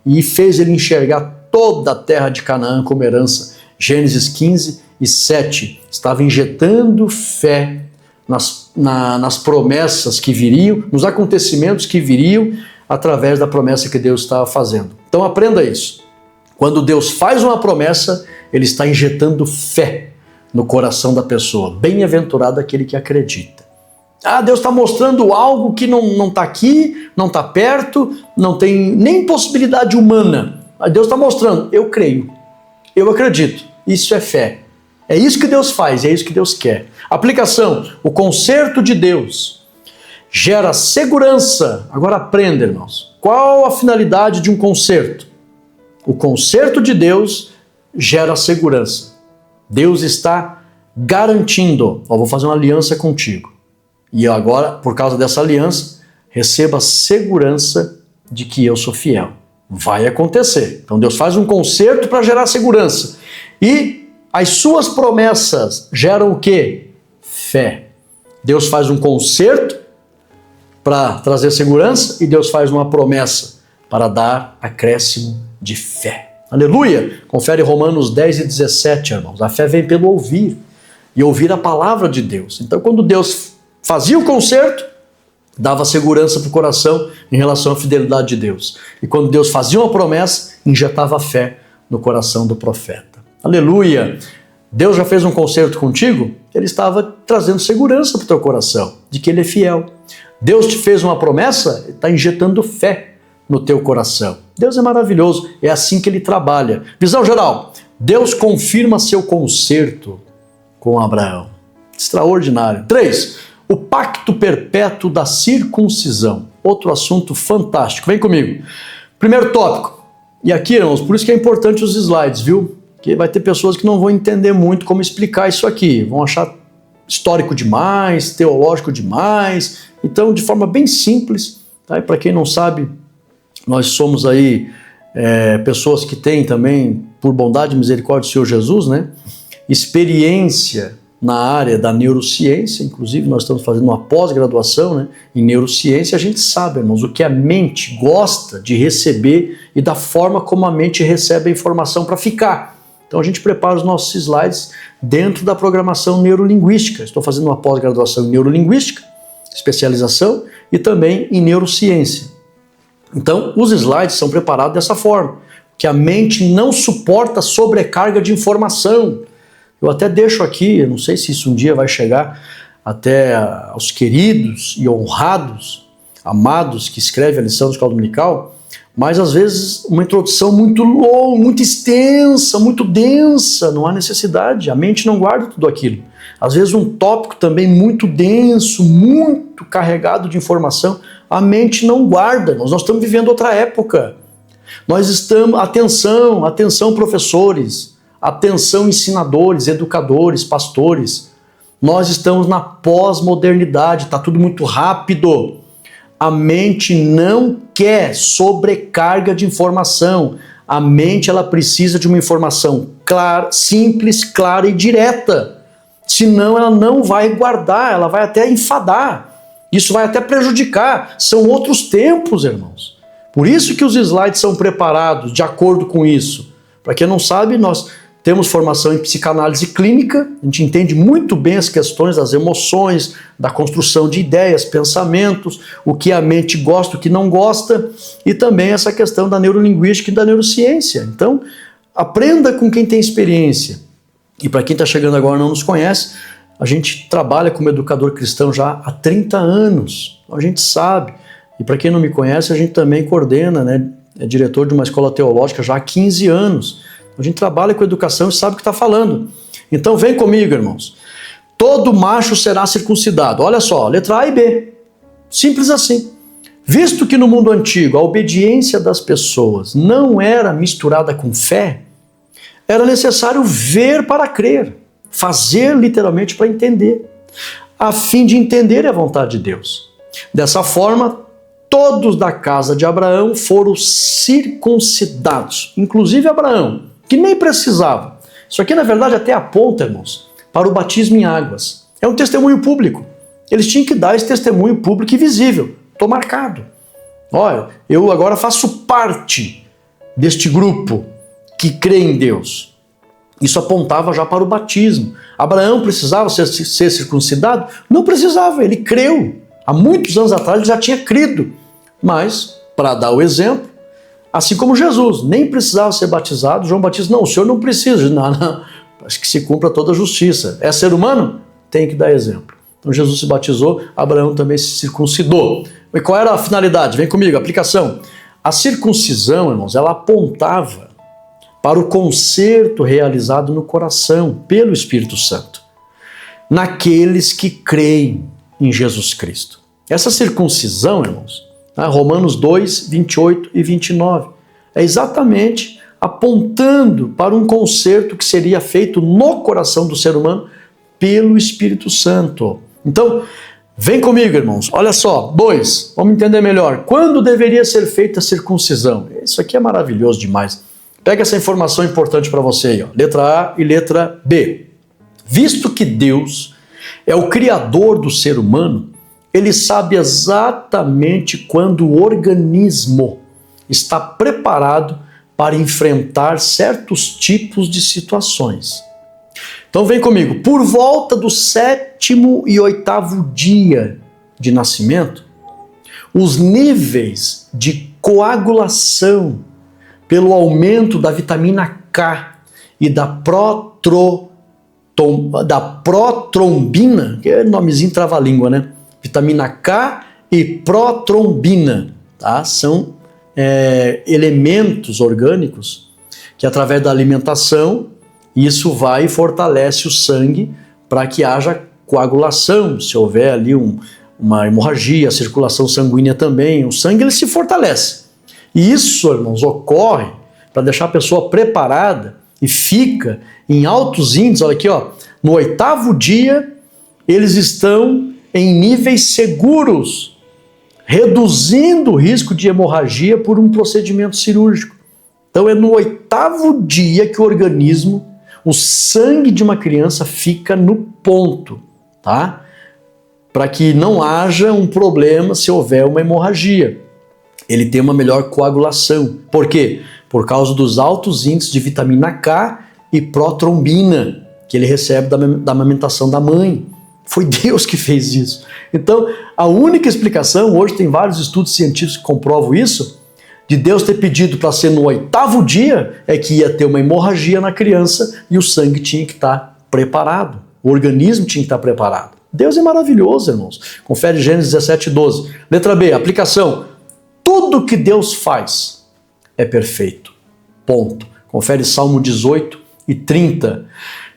E fez ele enxergar toda a terra de Canaã como herança. Gênesis 15:7. Estava injetando fé nas promessas que viriam, nos acontecimentos que viriam através da promessa que Deus estava fazendo. Então aprenda isso. Quando Deus faz uma promessa, ele está injetando fé no coração da pessoa. Bem-aventurado aquele que acredita. Ah, Deus está mostrando algo que não está aqui, não está perto, não tem nem possibilidade humana. Mas Deus está mostrando, eu creio, eu acredito. Isso é fé. É isso que Deus faz, é isso que Deus quer. Aplicação, o concerto de Deus gera segurança. Agora aprenda, irmãos. Qual a finalidade de um concerto? O concerto de Deus gera segurança. Deus está garantindo, vou fazer uma aliança contigo. E agora, por causa dessa aliança, receba a segurança de que eu sou fiel. Vai acontecer. Então Deus faz um concerto para gerar segurança. E as suas promessas geram o quê? Fé. Deus faz um concerto para trazer segurança e Deus faz uma promessa para dar acréscimo de fé. Aleluia! Confere Romanos 10 e 17, irmãos. A fé vem pelo ouvir e ouvir a palavra de Deus. Então, quando Deus fazia o conserto, dava segurança para o coração em relação à fidelidade de Deus. E quando Deus fazia uma promessa, injetava fé no coração do profeta. Aleluia! Deus já fez um conserto contigo? Ele estava trazendo segurança para o teu coração, de que Ele é fiel. Deus te fez uma promessa, Ele está injetando fé no teu coração. Deus é maravilhoso, é assim que Ele trabalha. Visão geral, Deus confirma seu conserto com Abraão. Extraordinário. 3. O pacto perpétuo da circuncisão. Outro assunto fantástico. Vem comigo. Primeiro tópico. E aqui, irmãos, por isso que é importante os slides, viu? Porque vai ter pessoas que não vão entender muito como explicar isso aqui. Vão achar histórico demais, teológico demais. Então, de forma bem simples, tá? E para quem não sabe, nós somos aí pessoas que têm também, por bondade e misericórdia do Senhor Jesus, né, experiência na área da neurociência. Inclusive nós estamos fazendo uma pós-graduação, né, em neurociência. A gente sabe, irmãos, o que a mente gosta de receber e da forma como a mente recebe a informação para ficar. Então a gente prepara os nossos slides dentro da programação neurolinguística. Estou fazendo uma pós-graduação em neurolinguística, especialização, e também em neurociência. Então, os slides são preparados dessa forma, que a mente não suporta sobrecarga de informação. Eu até deixo aqui, eu não sei se isso um dia vai chegar até aos queridos e honrados, amados que escrevem a lição da escola dominical, mas às vezes uma introdução muito longa, muito extensa, muito densa, não há necessidade, a mente não guarda tudo aquilo. Às vezes um tópico também muito denso, muito carregado de informação, a mente não guarda. Nós estamos vivendo outra época. Nós estamos, atenção professores, atenção ensinadores, educadores, pastores. Nós estamos na pós-modernidade, está tudo muito rápido. A mente não quer sobrecarga de informação. A mente ela precisa de uma informação clara, simples, clara e direta. Senão ela não vai guardar, ela vai até enfadar. Isso vai até prejudicar. São outros tempos, irmãos. Por isso que os slides são preparados de acordo com isso. Para quem não sabe, nós temos formação em psicanálise clínica, a gente entende muito bem as questões das emoções, da construção de ideias, pensamentos, o que a mente gosta, o que não gosta, e também essa questão da neurolinguística e da neurociência. Então, aprenda com quem tem experiência. E para quem está chegando agora e não nos conhece, a gente trabalha como educador cristão já há 30 anos, a gente sabe. E para quem não me conhece, a gente também coordena, né? É diretor de uma escola teológica já há 15 anos. A gente trabalha com educação e sabe o que está falando. Então vem comigo, irmãos. Todo macho será circuncidado. Olha só, letra A e B. Simples assim. Visto que no mundo antigo a obediência das pessoas não era misturada com fé, era necessário ver para crer. Fazer literalmente para entender, a fim de entender a vontade de Deus. Dessa forma, todos da casa de Abraão foram circuncidados, inclusive Abraão, que nem precisava. Isso aqui, na verdade, até aponta, irmãos, para o batismo em águas. É um testemunho público. Eles tinham que dar esse testemunho público e visível. Estou marcado. Olha, eu agora faço parte deste grupo que crê em Deus. Isso apontava já para o batismo. Abraão precisava ser circuncidado? Não precisava, ele creu. Há muitos anos atrás ele já tinha crido. Mas, para dar o exemplo, assim como Jesus, nem precisava ser batizado. João Batista, não, o senhor não precisa. Não, acho que se cumpra toda a justiça. É ser humano? Tem que dar exemplo. Então Jesus se batizou, Abraão também se circuncidou. E qual era a finalidade? Vem comigo, aplicação. A circuncisão, irmãos, ela apontava para o conserto realizado no coração pelo Espírito Santo, naqueles que creem em Jesus Cristo. Essa circuncisão, irmãos, Romanos 2, 28 e 29, é exatamente apontando para um conserto que seria feito no coração do ser humano pelo Espírito Santo. Então, vem comigo, irmãos. Olha só, 2, vamos entender melhor. Quando deveria ser feita a circuncisão? Isso aqui é maravilhoso demais. Pega essa informação importante para você aí, ó. Letra A e letra B. Visto que Deus é o criador do ser humano, ele sabe exatamente quando o organismo está preparado para enfrentar certos tipos de situações. Então vem comigo, por volta do 7º e 8º dia de nascimento, os níveis de coagulação pelo aumento da vitamina K e da protrombina, que é nomezinho trava-língua, né? Vitamina K e protrombina, tá? São elementos orgânicos que, através da alimentação, isso vai e fortalece o sangue para que haja coagulação. Se houver ali uma hemorragia, a circulação sanguínea também, o sangue ele se fortalece. E isso, irmãos, ocorre para deixar a pessoa preparada e fica em altos índices. Olha aqui, ó, no 8º dia, eles estão em níveis seguros, reduzindo o risco de hemorragia por um procedimento cirúrgico. Então é no 8º dia que o organismo, o sangue de uma criança fica no ponto, tá? Para que não haja um problema se houver uma hemorragia. Ele tem uma melhor coagulação. Por quê? Por causa dos altos índices de vitamina K e protrombina que ele recebe da amamentação da mãe. Foi Deus que fez isso. Então, a única explicação, hoje tem vários estudos científicos que comprovam isso, de Deus ter pedido para ser no 8º dia, é que ia ter uma hemorragia na criança e o sangue tinha que estar preparado. O organismo tinha que estar preparado. Deus é maravilhoso, irmãos. Confere Gênesis 17:12. Letra B, aplicação. Tudo que Deus faz é perfeito. Ponto. Confere Salmo 18:30.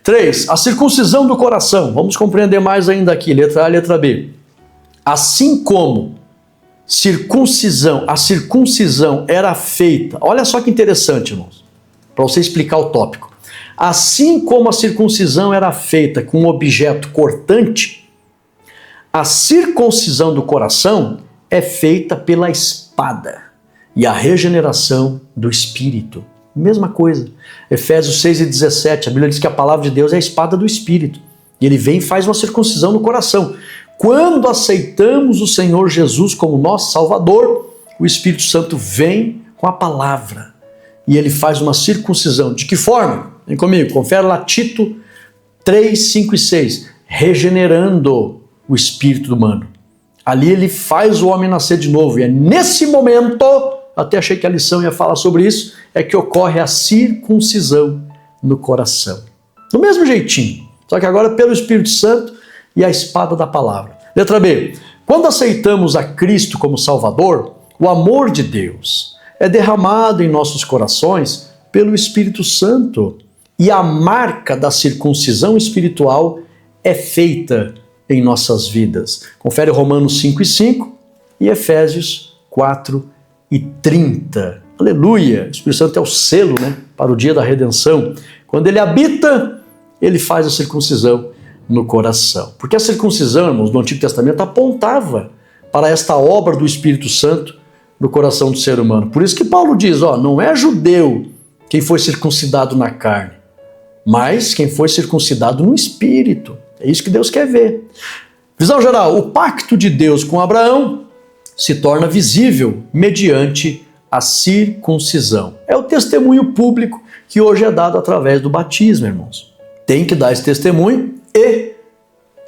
3. A circuncisão do coração. Vamos compreender mais ainda aqui. Letra A e letra B. Assim como a circuncisão era feita. Olha só que interessante, irmãos, para você explicar o tópico. Assim como a circuncisão era feita com um objeto cortante, a circuncisão do coração é feita pela espada e a regeneração do espírito. Mesma coisa. Efésios 6:17, a Bíblia diz que a palavra de Deus é a espada do espírito. E ele vem e faz uma circuncisão no coração. Quando aceitamos o Senhor Jesus como nosso Salvador, o Espírito Santo vem com a palavra e ele faz uma circuncisão. De que forma? Vem comigo, confere lá Tito 3, 5 e 6. Regenerando o espírito humano. Ali ele faz o homem nascer de novo. E é nesse momento, até achei que a lição ia falar sobre isso, é que ocorre a circuncisão no coração. Do mesmo jeitinho, só que agora pelo Espírito Santo e a espada da palavra. Letra B. Quando aceitamos a Cristo como Salvador, o amor de Deus é derramado em nossos corações pelo Espírito Santo e a marca da circuncisão espiritual é feita em nossas vidas. Confere Romanos 5:5 e Efésios 4:30. Aleluia! O Espírito Santo é o selo, né, para o dia da redenção. Quando ele habita, ele faz a circuncisão no coração. Porque a circuncisão, irmãos, do Antigo Testamento apontava para esta obra do Espírito Santo no coração do ser humano. Por isso que Paulo diz, não é judeu quem foi circuncidado na carne, mas quem foi circuncidado no Espírito. É isso que Deus quer ver. Visão geral, o pacto de Deus com Abraão se torna visível mediante a circuncisão. É o testemunho público que hoje é dado através do batismo, irmãos. Tem que dar esse testemunho e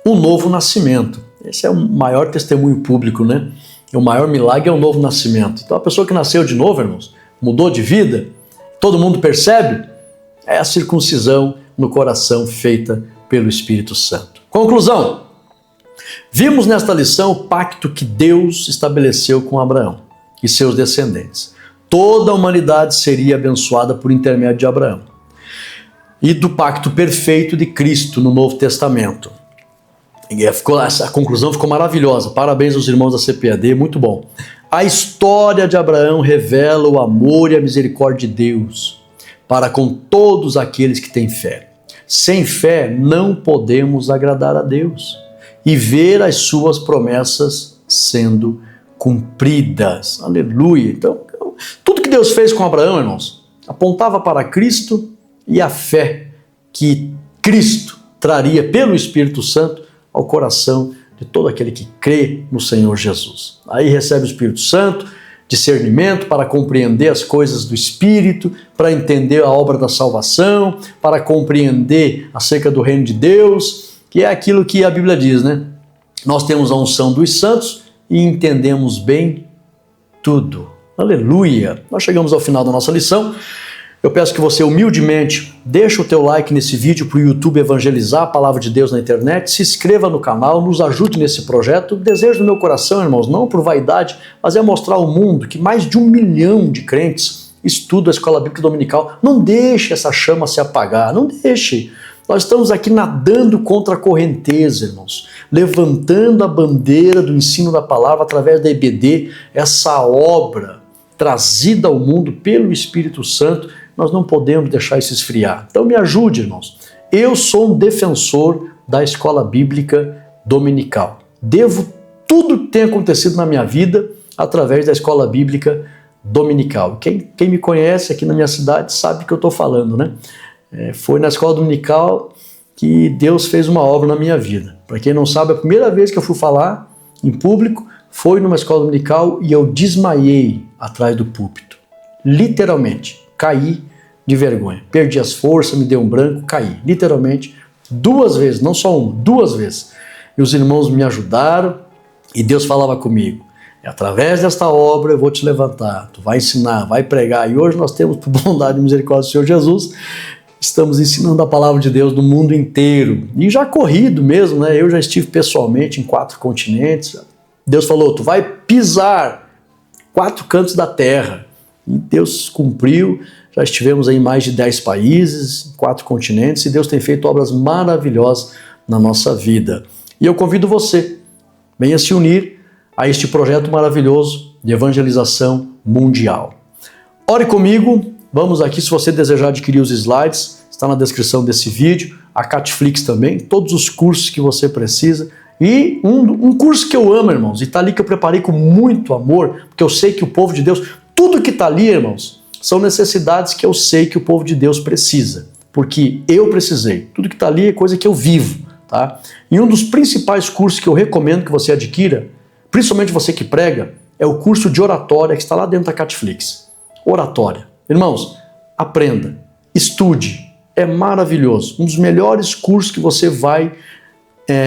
o novo nascimento. Esse é o maior testemunho público, né? O maior milagre é o novo nascimento. Então a pessoa que nasceu de novo, irmãos, mudou de vida, todo mundo percebe, é a circuncisão no coração feita pelo Espírito Santo. Conclusão. Vimos nesta lição o pacto que Deus estabeleceu com Abraão e seus descendentes. Toda a humanidade seria abençoada por intermédio de Abraão. E do pacto perfeito de Cristo no Novo Testamento. A conclusão ficou maravilhosa. Parabéns aos irmãos da CPAD, muito bom. A história de Abraão revela o amor e a misericórdia de Deus para com todos aqueles que têm fé. Sem fé não podemos agradar a Deus e ver as suas promessas sendo cumpridas. Aleluia! Então, tudo que Deus fez com Abraão, irmãos, apontava para Cristo e a fé que Cristo traria pelo Espírito Santo ao coração de todo aquele que crê no Senhor Jesus. Aí recebe o Espírito Santo, discernimento para compreender as coisas do Espírito, para entender a obra da salvação, para compreender acerca do reino de Deus, que é aquilo que a Bíblia diz, né? Nós temos a unção dos santos e entendemos bem tudo. Aleluia! Nós chegamos ao final da nossa lição. Eu peço que você humildemente deixe o teu like nesse vídeo para o YouTube evangelizar a palavra de Deus na internet, se inscreva no canal, nos ajude nesse projeto. O desejo do meu coração, irmãos, não por vaidade, mas é mostrar ao mundo que mais de 1 milhão de crentes estudam a Escola Bíblica Dominical. Não deixe essa chama se apagar, não deixe. Nós estamos aqui nadando contra a correnteza, irmãos, levantando a bandeira do ensino da palavra através da EBD, essa obra trazida ao mundo pelo Espírito Santo. Nós não podemos deixar isso esfriar. Então me ajude, irmãos. Eu sou um defensor da Escola Bíblica Dominical. Devo tudo que tem acontecido na minha vida através da Escola Bíblica Dominical. Quem me conhece aqui na minha cidade sabe o que eu estou falando, né? Foi na Escola Dominical que Deus fez uma obra na minha vida. Para quem não sabe, a primeira vez que eu fui falar em público foi numa escola dominical e eu desmaiei atrás do púlpito. Literalmente. Caí de vergonha, perdi as forças, me deu um branco, caí, literalmente, 2 vezes, não só uma, 2 vezes. E os irmãos me ajudaram e Deus falava comigo, através desta obra eu vou te levantar, tu vai ensinar, vai pregar. E hoje nós temos, por bondade e misericórdia do Senhor Jesus, estamos ensinando a palavra de Deus no mundo inteiro. E já corrido mesmo, né? Eu já estive pessoalmente em 4 continentes. Deus falou, tu vai pisar 4 cantos da terra. E Deus cumpriu, já estivemos aí em mais de 10 países, em 4 continentes, e Deus tem feito obras maravilhosas na nossa vida. E eu convido você, venha se unir a este projeto maravilhoso de evangelização mundial. Ore comigo, vamos aqui, se você desejar adquirir os slides, está na descrição desse vídeo, a Catflix também, todos os cursos que você precisa. E um curso que eu amo, irmãos, e está ali que eu preparei com muito amor, porque eu sei que o povo de Deus... Tudo que está ali, irmãos, são necessidades que eu sei que o povo de Deus precisa, porque eu precisei. Tudo que está ali é coisa que eu vivo, tá? E um dos principais cursos que eu recomendo que você adquira, principalmente você que prega, é o curso de oratória que está lá dentro da Catflix. Oratória. Irmãos, aprenda, estude, é maravilhoso. Um dos melhores cursos que você vai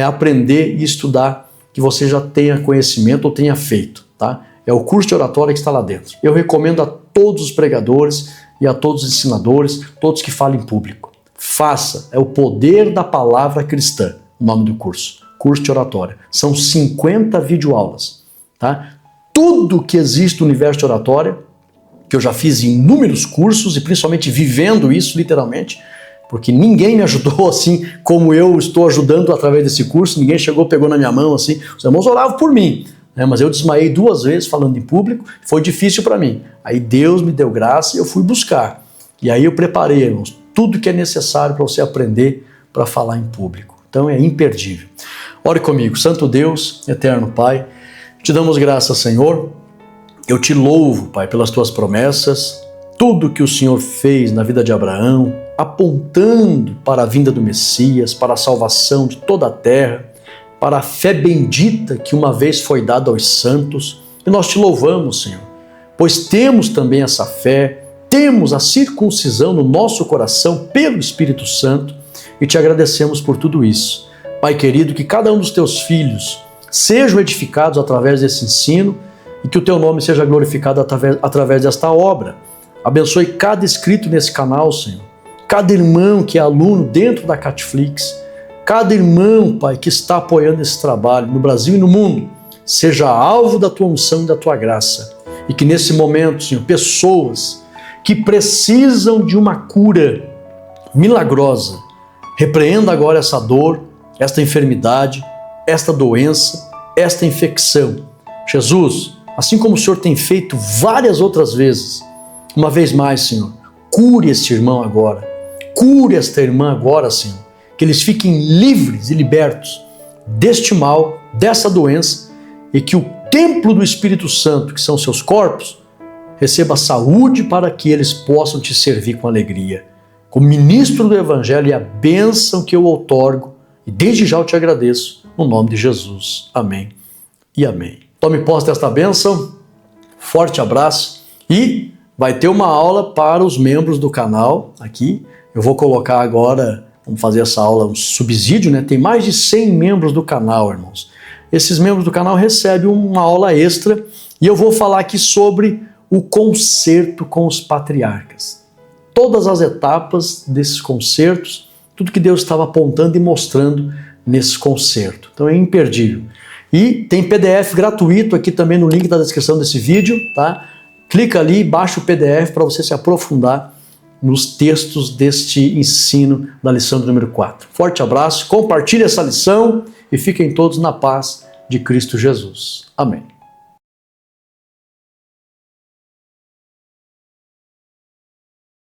aprender e estudar, que você já tenha conhecimento ou tenha feito, tá? É o curso de oratória que está lá dentro. Eu recomendo a todos os pregadores e a todos os ensinadores, todos que falam em público. Faça, é o poder da palavra cristã, o nome do curso. Curso de oratória. São 50 videoaulas, tá? Tudo que existe no universo de oratória, que eu já fiz em inúmeros cursos e principalmente vivendo isso literalmente, porque ninguém me ajudou assim como eu estou ajudando através desse curso, ninguém chegou, pegou na minha mão assim, os irmãos oravam por mim. Mas eu desmaiei 2 vezes falando em público, foi difícil para mim. Aí Deus me deu graça e eu fui buscar. E aí eu preparei, irmãos, tudo que é necessário para você aprender para falar em público. Então é imperdível. Ore comigo, Santo Deus, eterno Pai, te damos graças, Senhor. Eu te louvo, Pai, pelas tuas promessas, tudo que o Senhor fez na vida de Abraão, apontando para a vinda do Messias, para a salvação de toda a terra, para a fé bendita que uma vez foi dada aos santos. E nós te louvamos, Senhor, pois temos também essa fé, temos a circuncisão no nosso coração pelo Espírito Santo e te agradecemos por tudo isso. Pai querido, que cada um dos teus filhos sejam edificados através desse ensino e que o teu nome seja glorificado através desta obra. Abençoe cada inscrito nesse canal, Senhor, cada irmão que é aluno dentro da Catflix, cada irmão, Pai, que está apoiando esse trabalho no Brasil e no mundo, seja alvo da tua unção e da tua graça. E que nesse momento, Senhor, pessoas que precisam de uma cura milagrosa, repreenda agora essa dor, esta enfermidade, esta doença, esta infecção. Jesus, assim como o Senhor tem feito várias outras vezes, uma vez mais, Senhor, cure este irmão agora, cure esta irmã agora, Senhor, que eles fiquem livres e libertos deste mal, dessa doença, e que o templo do Espírito Santo, que são seus corpos, receba saúde para que eles possam te servir com alegria. Como ministro do Evangelho, e a bênção que eu outorgo, e desde já eu te agradeço, no nome de Jesus. Amém e amém. Tome posse desta bênção, forte abraço e vai ter uma aula para os membros do canal aqui. Eu vou colocar agora, vamos fazer essa aula, um subsídio, né? Tem mais de 100 membros do canal, irmãos. Esses membros do canal recebem uma aula extra e eu vou falar aqui sobre o concerto com os patriarcas. Todas as etapas desses concertos, tudo que Deus estava apontando e mostrando nesse concerto. Então é imperdível. E tem PDF gratuito aqui também no link da descrição desse vídeo, tá? Clica ali, baixa o PDF para você se aprofundar nos textos deste ensino da lição do número 4. Forte abraço, compartilhe essa lição e fiquem todos na paz de Cristo Jesus. Amém.